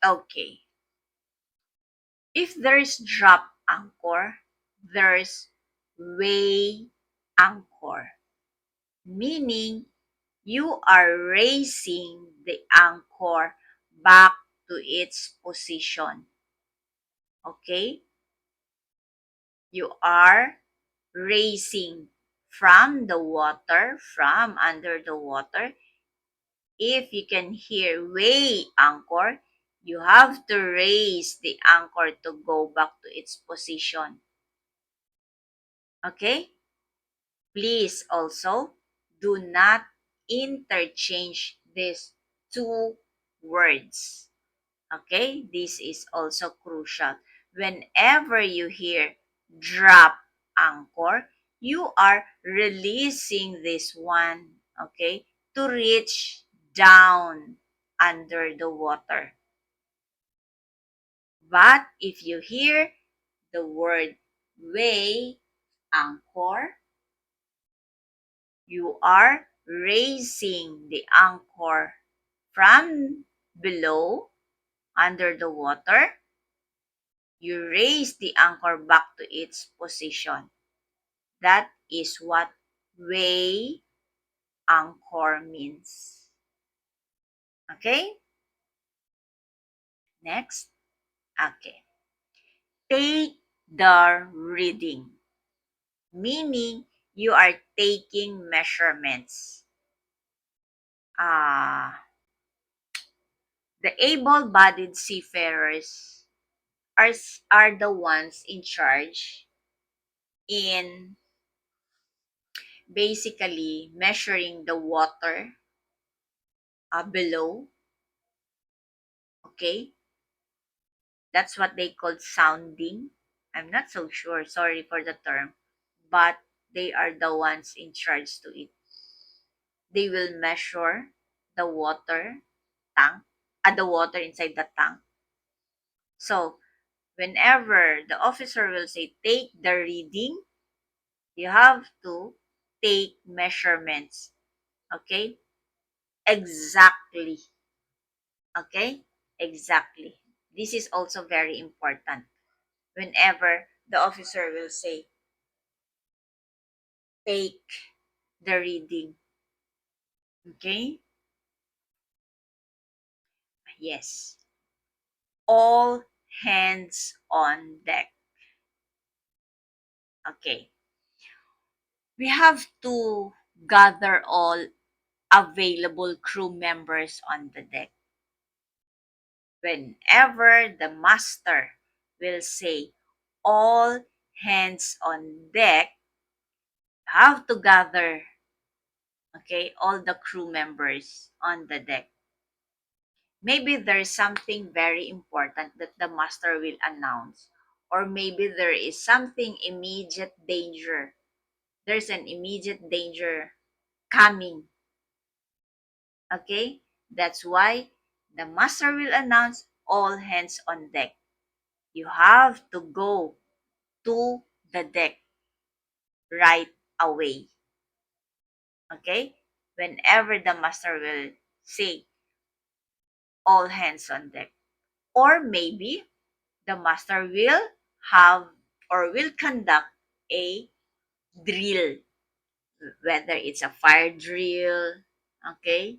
Okay. If there is drop anchor, there's weigh anchor, meaning you are raising the anchor back to its position. Okay? You are raising from the water, from under the water. If you can hear weigh anchor, you have to raise the anchor to go back to its position. Okay? Please also do not interchange these two words. Okay? This is also crucial. Whenever you hear drop anchor, you are releasing this one, okay, to reach down under the water. But if you hear the word weigh anchor, you are raising the anchor from below under the water. You raise the anchor back to its position. That is what weigh anchor means. Okay? Next. Okay. Take the reading, meaning you are taking measurements. Ah, the able-bodied seafarers are, are the ones in charge in basically measuring the water below. Okay? That's what they call sounding. I'm not so sure, sorry for the term, but they are the ones in charge to it. They will measure the water tank, the water inside the tank. So, whenever the officer will say, take the reading, you have to take measurements. Okay? Exactly. Okay? Exactly. This is also very important. Whenever the officer will say, take the reading. Okay? Yes. All hands on deck. Okay. We have to gather all available crew members on the deck. Whenever the master will say, all hands on deck, have to gather, okay, all the crew members on the deck. Maybe there's something very important that the master will announce, or maybe there is something immediate danger. There's an immediate danger coming, okay? That's why the master will announce all hands on deck. You have to go to the deck right away, okay? Whenever the master will say all hands on deck. Or maybe the master will have or will conduct a drill, whether it's a fire drill, okay?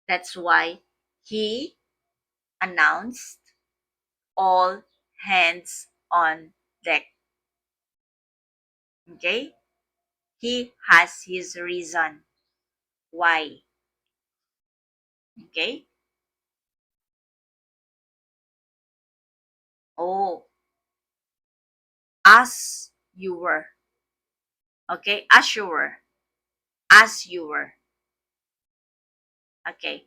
That's why he announced all hands on deck, okay? He has his reason why, okay? Oh, as you were, okay? As you were, okay?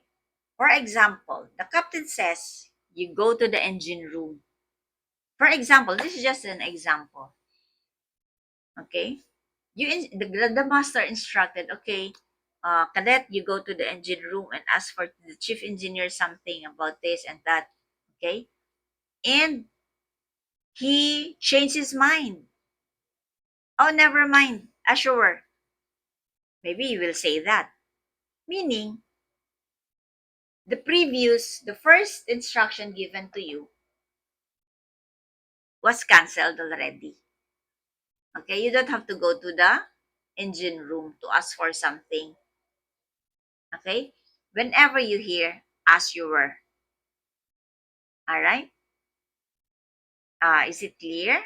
For example, the captain says you go to the engine room. For example, this is just an example, okay? The master instructed, okay, cadet, you go to the engine room and ask for the chief engineer something about this and that, okay? And he changed his mind. Oh, never mind, assure. Maybe he will say that. Meaning, the first instruction given to you was cancelled already. Okay, you don't have to go to the engine room to ask for something. Okay? Whenever you hear, as you were. Alright? Is it clear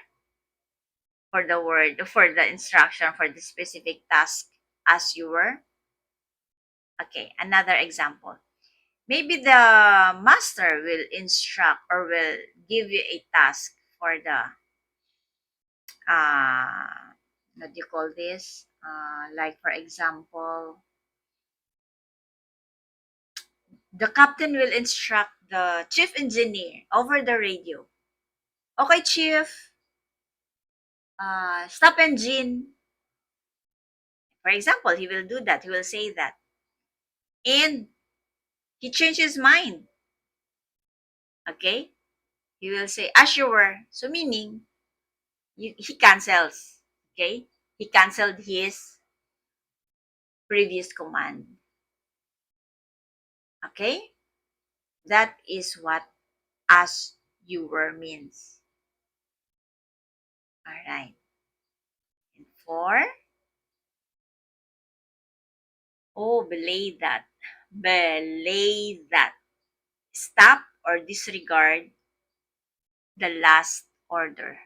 for the word, for the instruction, for the specific task, as you were? Okay, another example. Maybe the master will instruct or will give you a task for the, what do you call this? Like, for example, the captain will instruct the chief engineer over the radio. Okay, chief, stop engine. For example, he will do that. He will say that. And he changed his mind. Okay? He will say, as you were. So meaning, he cancels. Okay? He canceled his previous command. Okay? That is what as you were means. Alright. And for, oh, belay that. Belay that. Stop or disregard the last order.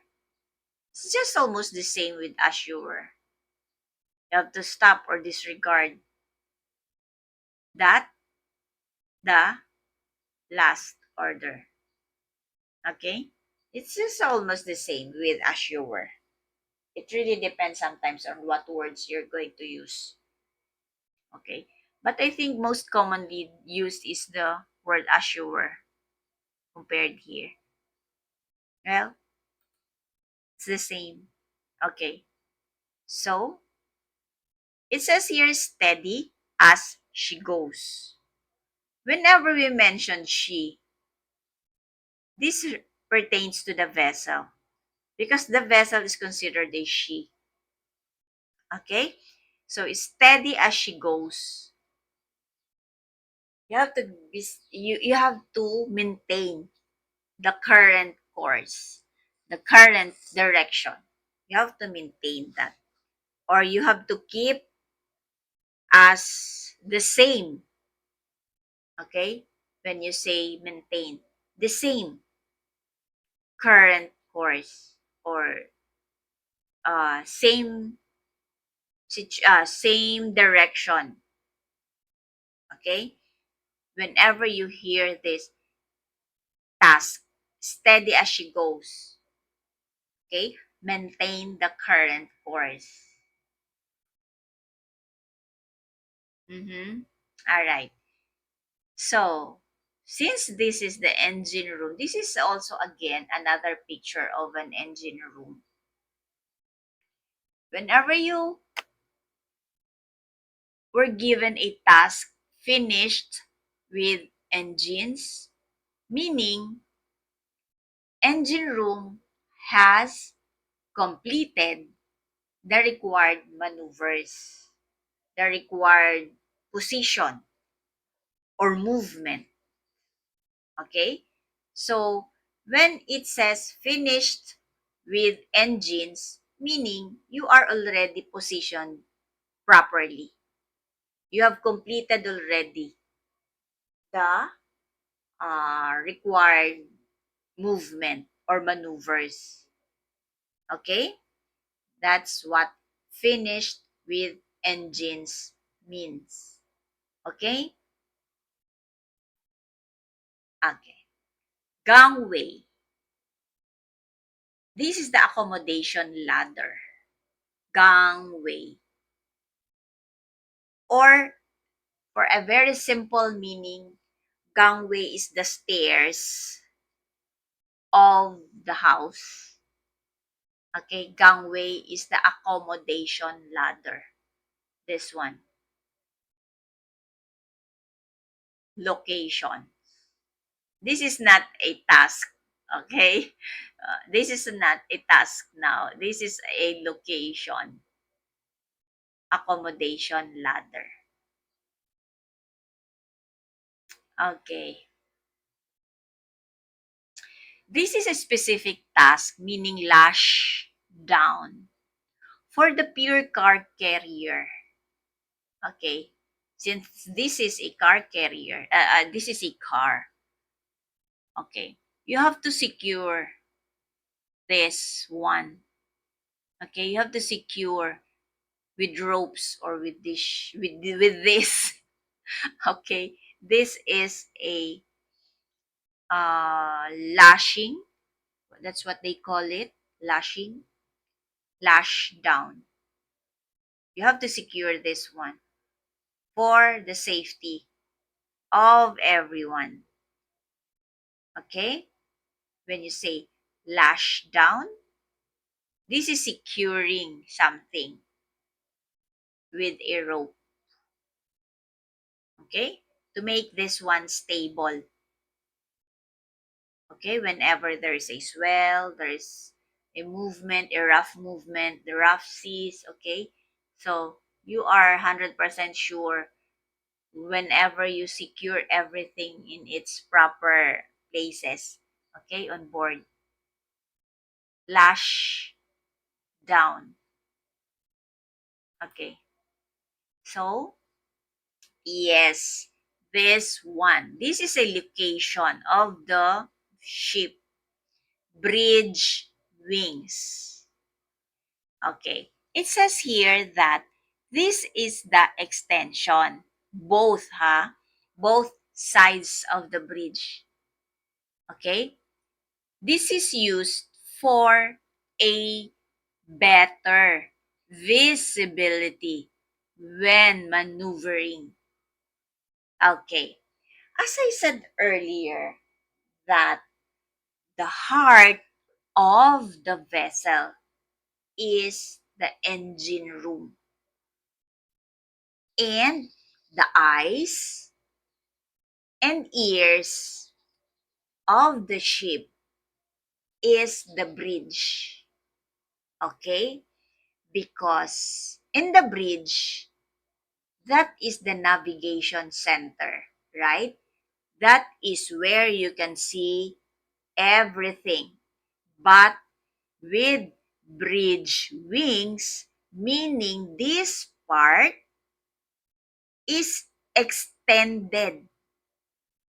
It's just almost the same with as you were. You have to stop or disregard that the last order. Okay? It's just almost the same with as you were. It really depends sometimes on what words you're going to use. Okay? But I think most commonly used is the word as you were compared here. Well, it's the same. Okay. So, it says here steady as she goes. Whenever we mention she, this pertains to the vessel because the vessel is considered a she. Okay? So steady as she goes. You have to be, you have to maintain the current course, the current direction. You have to maintain that. Or you have to keep as the same. Okay? When you say maintain, the same current course or same direction. Okay? Whenever you hear this, steady as she goes. Okay? Maintain the current course. Mm-hmm. All right. So, since this is the engine room, this is also again another picture of an engine room. Whenever you were given a task finished with engines, meaning engine room has completed the required maneuvers, the required position or movement. Okay? So, when it says finished with engines, meaning you are already positioned properly. You have completed already the required movement or maneuvers. Okay? That's what finished with engines means. Okay? Okay. Gangway. This is the accommodation ladder. Gangway. Or for a very simple meaning, gangway is the stairs of the house. Okay, gangway is the accommodation ladder. This one. Location. This is not a task. Okay? This is not a task now. This is a location. Accommodation ladder. Okay. This is a specific task, meaning lash down. For the pure car carrier, okay, since this is a car carrier, this is a car, okay, you have to secure this one, okay, you have to secure with ropes or with this, okay, this is a lashing, that's what they call it, lashing, lash down. You have to secure this one for the safety of everyone. Okay? When you say lash down, this is securing something with a rope. Okay? To make this one stable. Okay? Whenever there's a swell, there's a movement, a rough movement, the rough seas. Okay? So, you are 100% sure whenever you secure everything in its proper places. Okay? On board. Lash down. Okay. So, yes, this one. This is a location of the ship. Bridge wings. Okay. It says here that this is the extension. Both, ha? Both sides of the bridge. Okay? This is used for a better visibility when maneuvering. Okay. As I said earlier, that the heart of the vessel is the engine room, and the eyes and ears of the ship is the bridge. Okay? Because in the bridge, that is the navigation center, right? That is where you can see everything. But with bridge wings, meaning this part is extended.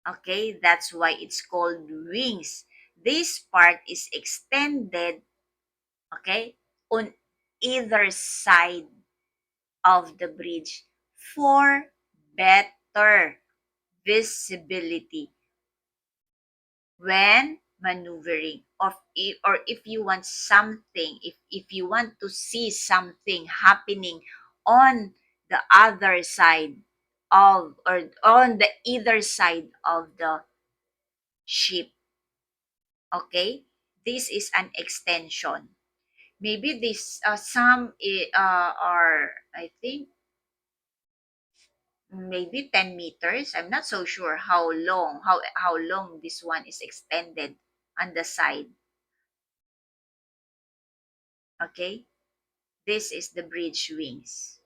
Okay, that's why it's called wings. This part is extended, okay, on either side of the bridge for better visibility when maneuvering or if you want something, if you want to see something happening on the other side of or on the either side of the ship. Okay, this is an extension. Maybe this are, I think, maybe 10 meters. I'm not so sure how long this one is extended on the side. Okay, this is the bridge wings.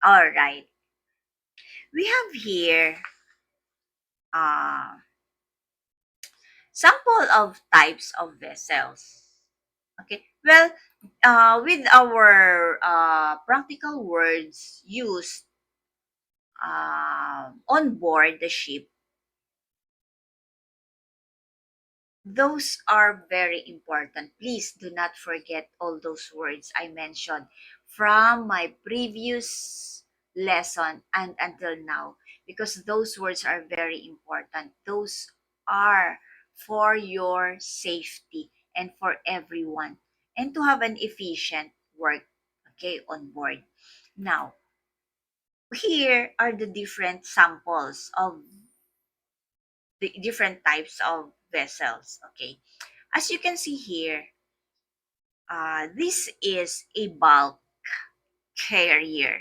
All right, we have here uh sample of types of vessels. Okay, well, with our practical words used on board the ship, those are very important. Please do not forget all those words I mentioned from my previous lesson and until now, because those words are very important. Those are for your safety and for everyone and to have an efficient work, okay, on board. Now, here are the different samples of the different types of vessels, okay. As you can see here, this is a bulk carrier.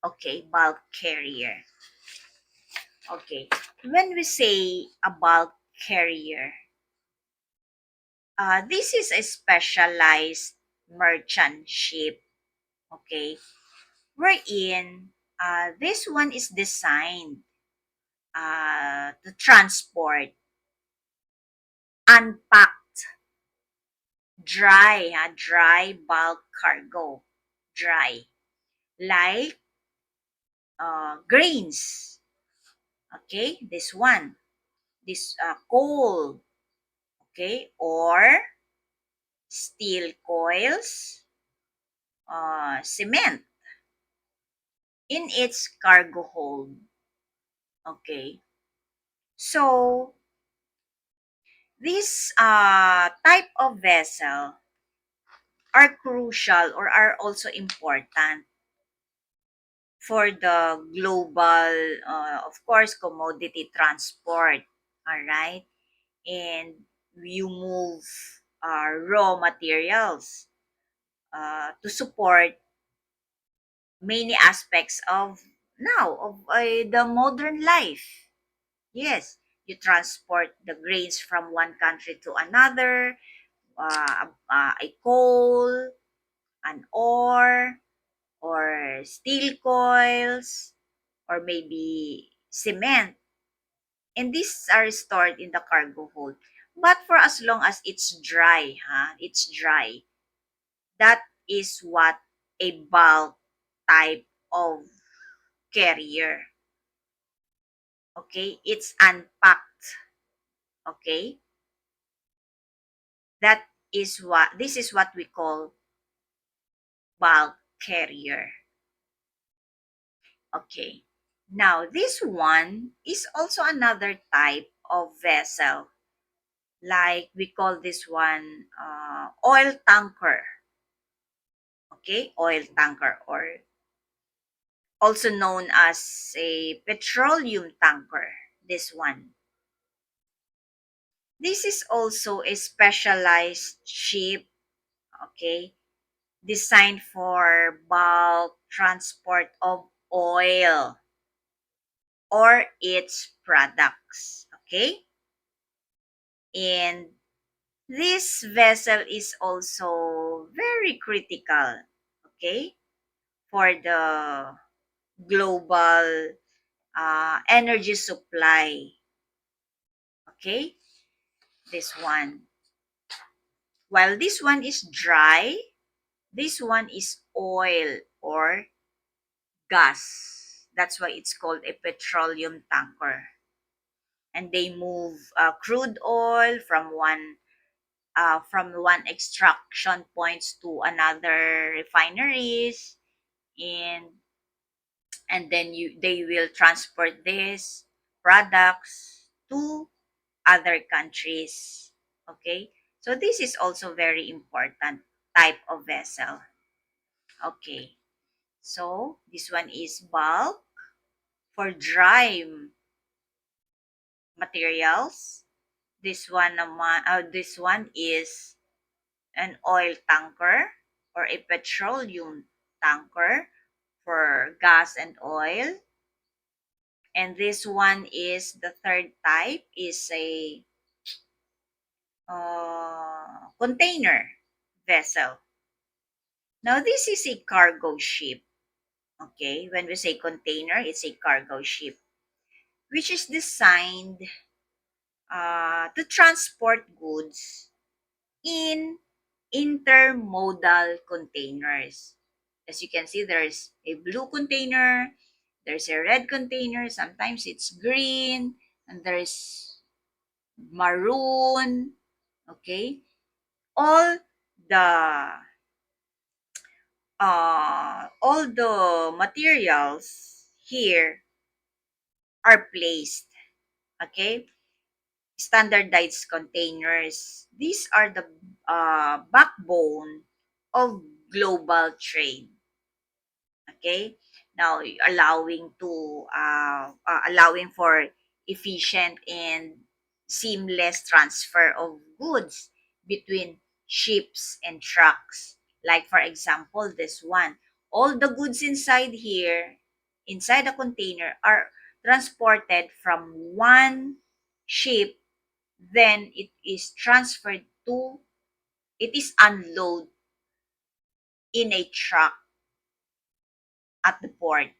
Okay, bulk carrier. Okay, when we say a bulk carrier, this is a specialized merchant ship. Okay, wherein this one is designed to transport unpacked dry bulk cargo, dry like grains. Okay, this one, this coal, okay, or steel coils, cement in its cargo hold. Okay, so this type of vessel are crucial or are also important for the global, of course, commodity transport. All right, and you move raw materials to support many aspects of now of the modern life. Yes, you transport the grains from one country to another, a coal, an ore, or steel coils, or maybe cement. And these are stored in the cargo hold. But for as long as it's dry, it's dry. That is what a bulk type of carrier. Okay, it's unpacked. Okay, that is what this is what we call bulk carrier. Okay, now this one is also another type of vessel, like we call this one oil tanker. Okay, oil tanker, or also known as a petroleum tanker. This one, this is also a specialized ship, okay, designed for bulk transport of oil or its products. Okay? And this vessel is also very critical, okay, for the global energy supply. Okay? This one. While this one is dry, this one is oil or gas. That's why it's called a petroleum tanker. And they move crude oil from one extraction points to another refineries, and and then you they will transport these products to other countries. Okay, so this is also very important type of vessel. Okay, so this one is bulk for dry materials. This one is an oil tanker or a petroleum tanker for gas and oil. And this one is the third type is a container vessel. Now this is a cargo ship. Okay, when we say container, it's a cargo ship which is designed to transport goods in intermodal containers. As you can see, there's a blue container, there's a red container, sometimes it's green, and there's maroon. Okay, all the all the materials here are placed. Okay, standardized containers. These are the backbone of global trade. Okay, now allowing for efficient and seamless transfer of goods between ships and trucks. Like for example, this one, all the goods inside here, inside the container, are transported from one ship, then it is unloaded in a truck at the port.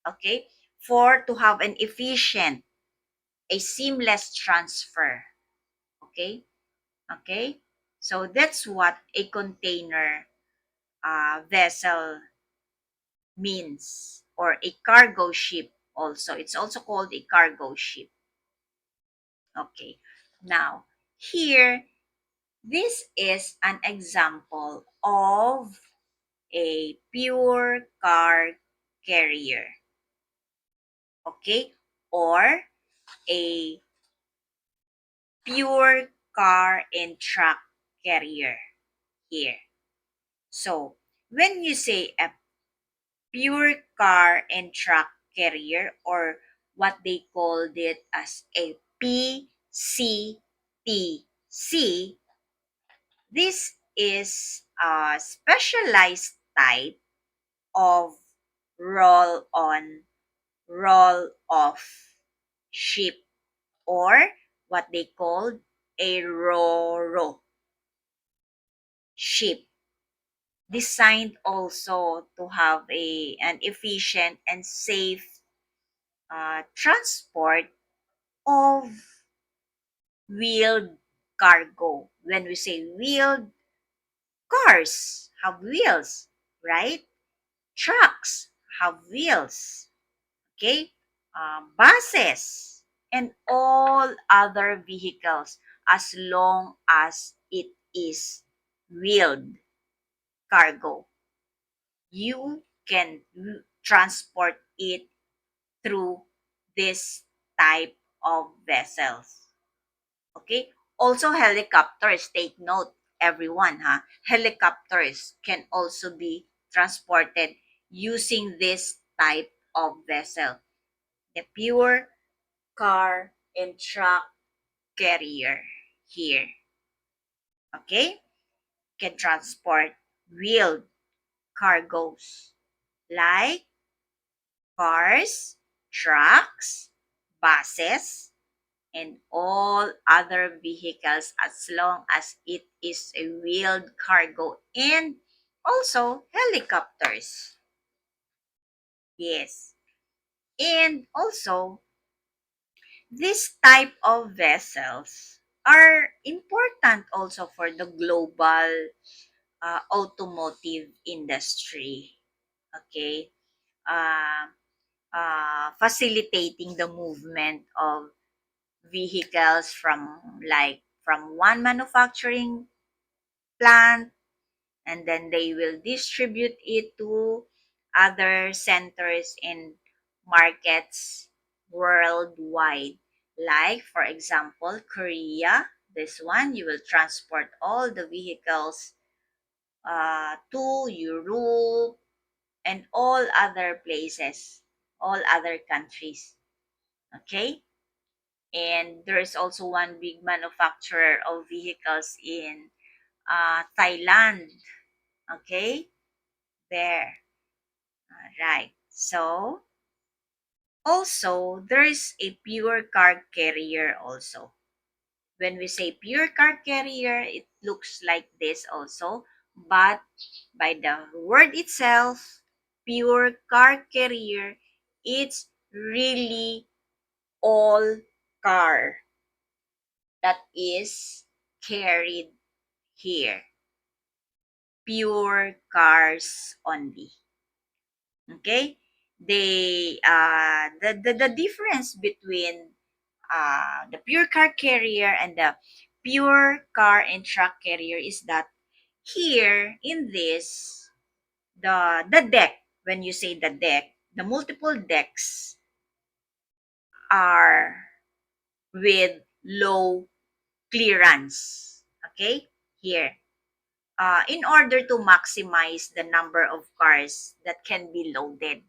Okay, for to have an efficient, a seamless transfer. Okay, okay, so that's what a container vessel means, or a cargo ship. Also, it's also called a cargo ship. Okay, now here, this is an example of a pure car carrier. Okay, or a pure car and truck carrier here. So, when you say a pure car and truck carrier, or what they called it as a PCTC, this is a specialized type of roll on, roll off ship, or what they called a ro-ro ship, designed also to have an efficient and safe transport of wheeled cargo. When we say wheeled, cars have wheels, right? Trucks have wheels, okay? Buses and all other vehicles, as long as it is wheeled cargo, you can transport it through this type of vessels. Okay? Also helicopters, take note everyone, helicopters can also be transported using this type of vessel, the pure car and truck carrier here. Okay, can transport wheeled cargoes like cars, trucks, buses, and all other vehicles, as long as it is a wheeled cargo, and also helicopters. Yes. And also, this type of vessels are important also for the global automotive industry. Okay. Uh, Facilitating the movement of vehicles from one manufacturing plant, and then they will distribute it to other centers and markets worldwide, Like, for example, Korea. This one, you will transport all the vehicles to Europe and all other places, all other countries. Okay? And there is also one big manufacturer of vehicles in Thailand. Okay? There. All right. So, also, there is a pure car carrier also. When we say pure car carrier, it looks like this also. But by the word itself, pure car carrier, it's really all car that is carried here. Pure cars only. Okay? The difference between the pure car carrier and the pure car and truck carrier is that here in this, the deck, when you say the deck, the multiple decks are with low clearance. Okay? Here. In order to maximize the number of cars that can be loaded.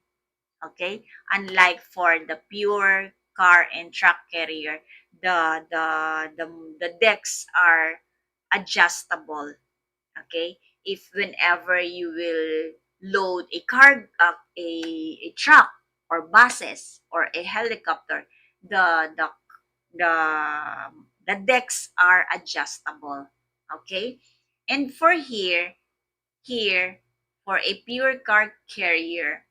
Okay? Unlike for the pure car and truck carrier, the decks are adjustable. Okay? If whenever you will load a car, a truck or buses or a helicopter, the the the the decks are adjustable. Okay? And for here for a pure car carrier,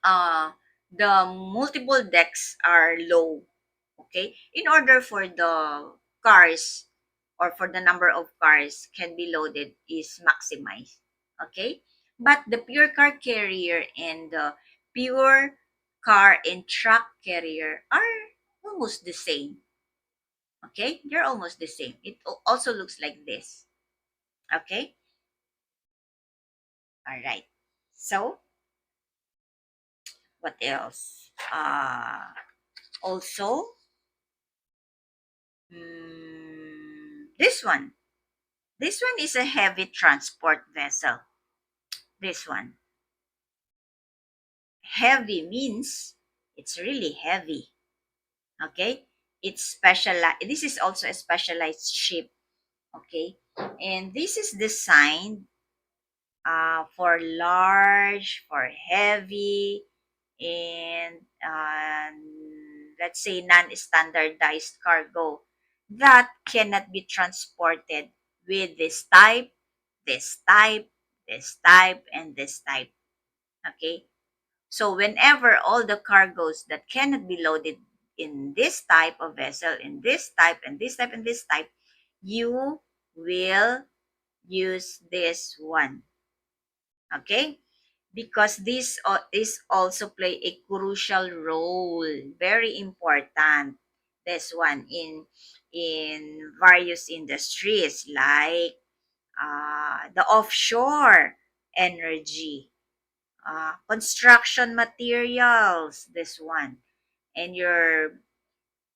uh the multiple decks are low. Okay, in order for the cars or for the number of cars can be loaded is maximized. Okay, but the pure car carrier and the pure car and truck carrier are almost the same. Okay, they're almost the same. It also looks like this. Okay, all right. So what else? Also, this one. This one is a heavy transport vessel. This one. Heavy means it's really heavy. Okay? It's specialized. This is also a specialized ship. Okay? And this is designed for large, for heavy, and let's say non-standardized cargo that cannot be transported with this type, this type, this type, and this type. Okay? So whenever all the cargoes that cannot be loaded in this type of vessel, in this type, and this type, and this type, you will use this one. Okay? Because this is also play a crucial role, very important. This one in various industries like the offshore energy, construction materials, this one, and your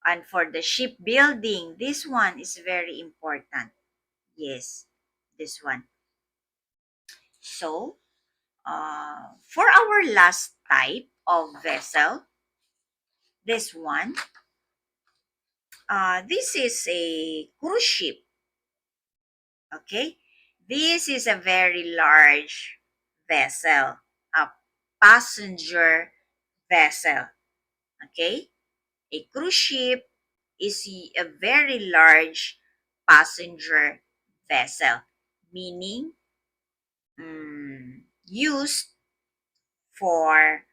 and for the shipbuilding, this one is very important. Yes, this one. So, for our last type of vessel, this one, this is a cruise ship. Okay, this is a very large vessel, a passenger vessel. Okay, a cruise ship is a very large passenger vessel, meaning used for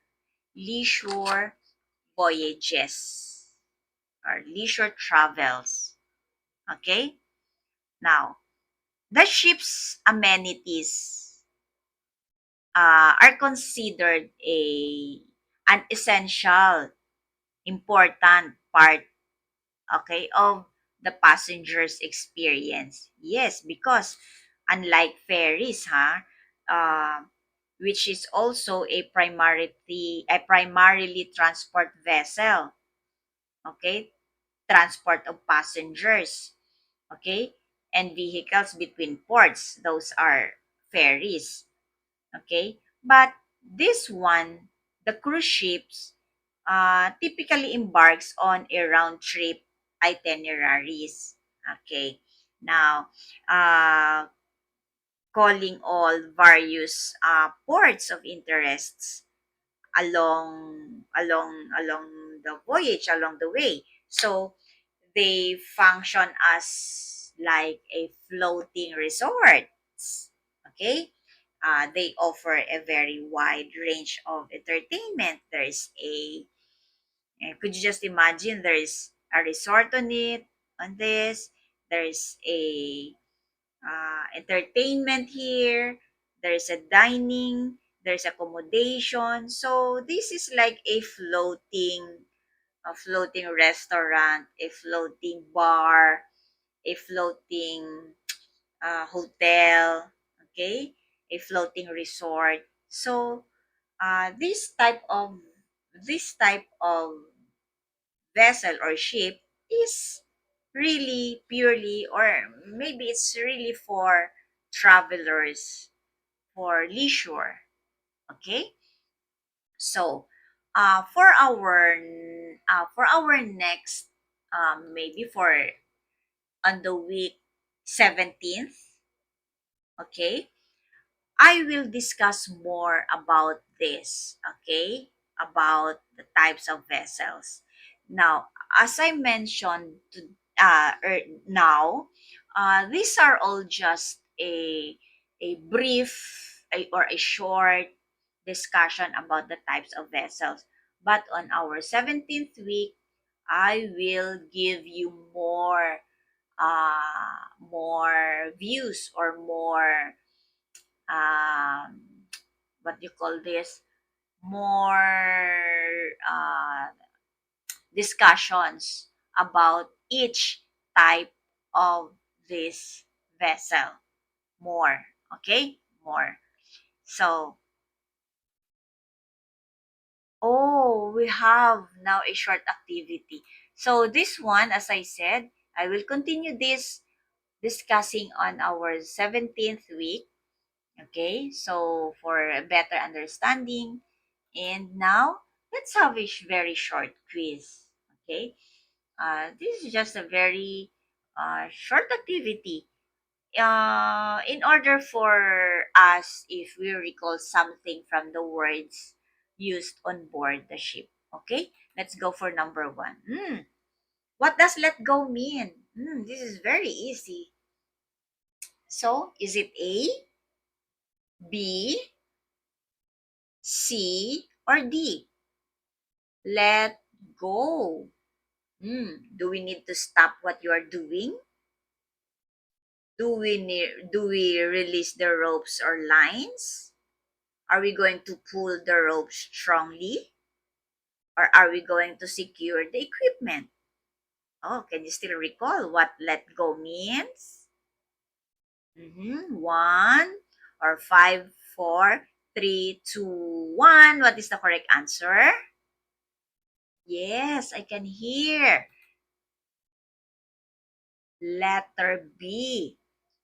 leisure voyages or leisure travels. Okay? Now, the ship's amenities are considered an essential, important part, okay, of the passenger's experience. Yes, because unlike ferries, uh, which is also a primarily transport vessel, okay? transport of passengers, okay, and vehicles between ports. Those are ferries, okay. But this one, the cruise ships, typically embarks on a round trip itineraries. Okay. Now, calling all various ports of interests along the voyage, along the way. So they function as like a floating resorts. Okay. They offer a very wide range of entertainment. There's a could you just imagine, there's a resort on it, on this, there's a entertainment here, there's a dining, there's accommodation. So this is like a floating restaurant, a floating bar, a floating hotel, okay, a floating resort. So this type of vessel or ship is really purely, or maybe it's really for travelers, for leisure. Okay. So for our next maybe for on the week 17th, okay, I will discuss more about this, okay, about the types of vessels. Now, as I mentioned now, these are all just a brief or a short discussion about the types of vessels. But on our 17th week, I will give you more views, or more um, what do you call this, more discussions about each type of this vessel. More, okay, more. So we have now a short activity. So this one, as I said, I will continue this discussing on our 17th week. Okay, so for a better understanding. And now, let's have a very short quiz. Okay, this is just a very short activity. In order for us, if we recall something from the words used on board the ship. Okay, let's go for number one. What does let go mean? This is very easy. So, is it A, B, C, or D? Let go. Do we need to stop what you are doing? Do we release the ropes or lines? Are we going to pull the ropes strongly? Or are we going to secure the equipment? Oh, can you still recall what let go means? One or five, four, three, two, one. What is the correct answer? Yes, I can hear. Letter B.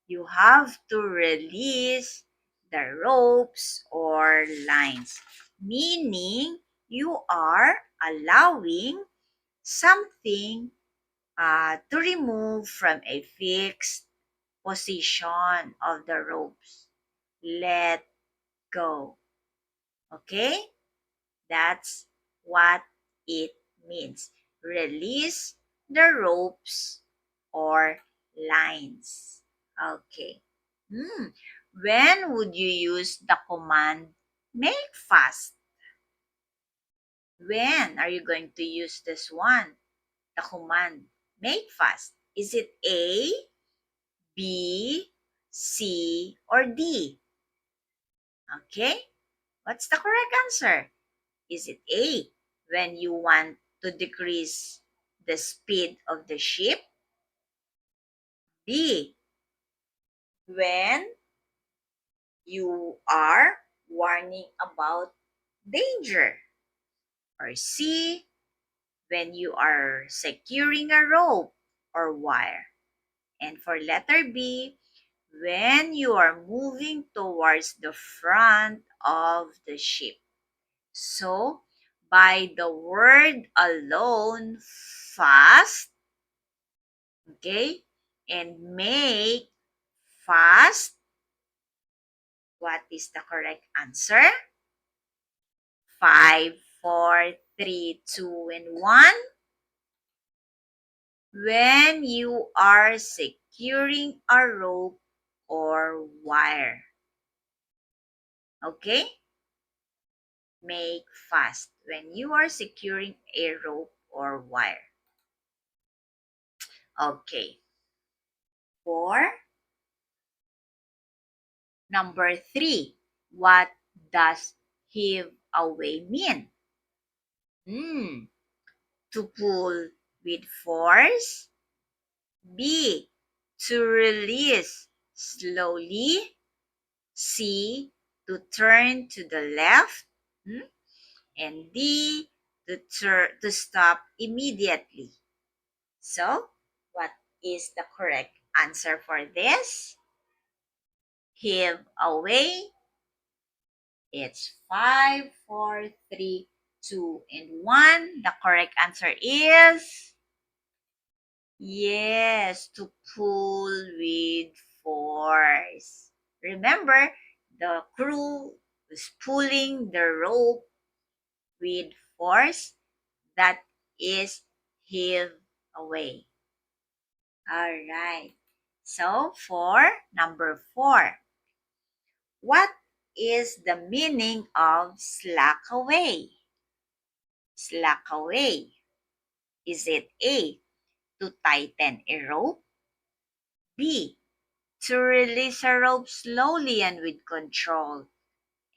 You have to release the ropes or lines, meaning you are allowing something to remove from a fixed position of the ropes. Let go. Okay? That's what it means. Release the ropes or lines. Okay. Hmm. When would you use the command make fast? When are you going to use this one? The command make fast. Is it A, B, C, or D? Okay. What's the correct answer? Is it A, when you want to decrease the speed of the ship? B, when you are warning about danger? Or C, when you are securing a rope or wire. And for letter B, when you are moving towards the front of the ship. So, by the word alone, fast, okay, and make fast, what is the correct answer? 5, 4, 3, 2, and 1. When you are securing a rope or wire. Okay? Make fast when you are securing a rope or wire. Okay. For number 3, what does heave away mean? Hmm. To pull with force. B. To release slowly. C. To turn to the left. Hmm? And D. To stop immediately. So, what is the correct answer for this? Heave away. It's 5, 4, 3, 2, and 1. The correct answer is yes, to pull with force. Remember, the crew is pulling the rope with force. That is heave away. All right. So, for number 4, what is the meaning of slack away? Slack away. Is it A, to tighten a rope? B, to release a rope slowly and with control?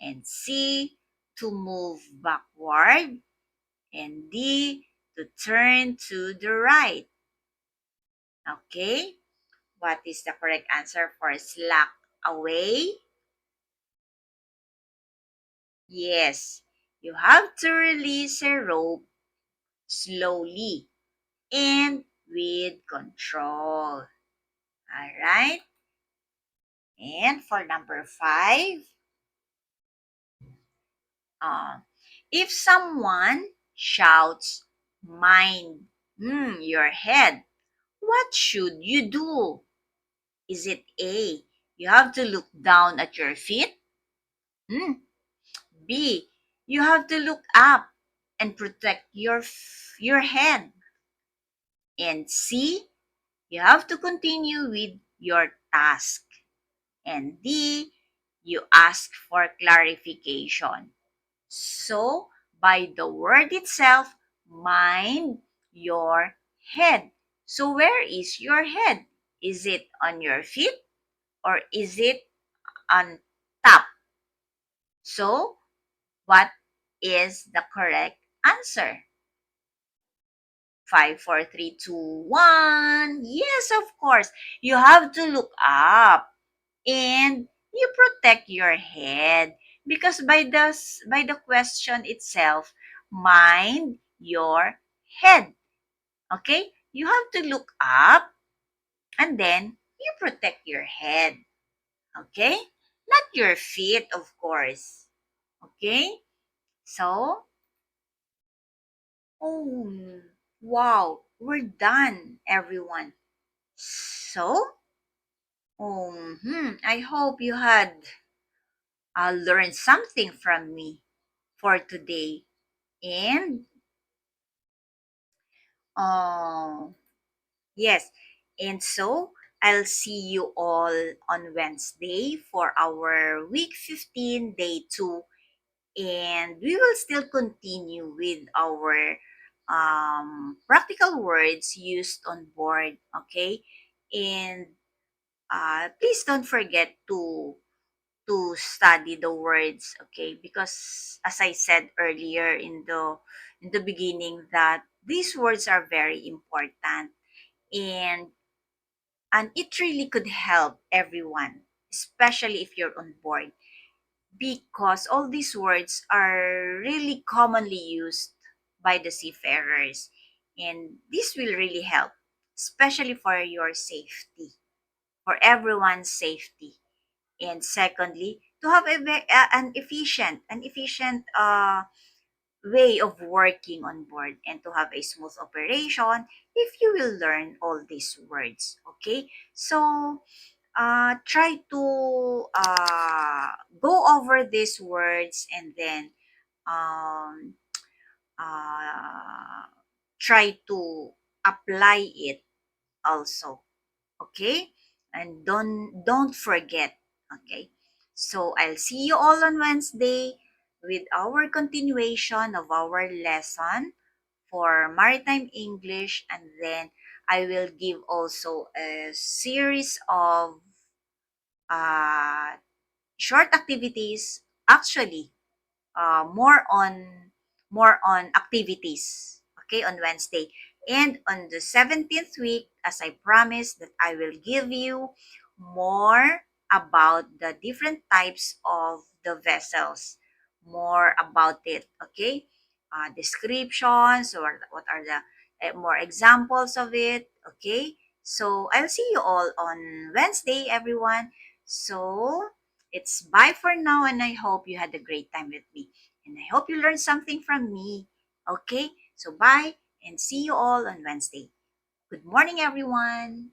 And C, to move backward? And D, to turn to the right? Okay, what is the correct answer for slack away? Yes, you have to release a rope slowly and with control. All right. And for number 5, uh, if someone shouts, mind your head, what should you do? Is it A, you have to look down at your feet? Hmm. B, you have to look up and protect your head. And C, you have to continue with your task. And D, you ask for clarification. So, by the word itself, mind your head. So, where is your head? Is it on your feet or is it on top? So, what is the correct answer? 5, 4, 3, 2, 1. Yes, of course. You have to look up and you protect your head because by the question itself, mind your head. Okay? You have to look up and then you protect your head. Okay? Not your feet, of course. Okay? So, oh, wow, we're done, everyone. So, I hope you had learned something from me for today. And oh, yes. And so I'll see you all on Wednesday for our week 15, day 2. And we will still continue with our practical words used on board. Okay. And please don't forget to study the words, okay, because as I said earlier in the beginning, that these words are very important, and it really could help everyone, especially if you're on board, because all these words are really commonly used by the seafarers, And this will really help, especially for your safety, for everyone's safety. And secondly, to have an efficient way of working on board and to have a smooth operation if you will learn all these words. Okay, so try to go over these words and then um, uh, try to apply it also. Okay, and don't forget. Okay, so I'll see you all on Wednesday with our continuation of our lesson for maritime English, and then I will give also a series of uh, short activities, actually more on activities, okay, on Wednesday. And on the 17th week, as I promised, that I will give you more about the different types of the vessels, more about it, okay, descriptions, or what are the more examples of it, okay. So I'll see you all on Wednesday, everyone. So it's bye for now, and I hope you had a great time with me. And I hope you learned something from me. Okay, so bye and see you all on Wednesday. Good morning, everyone.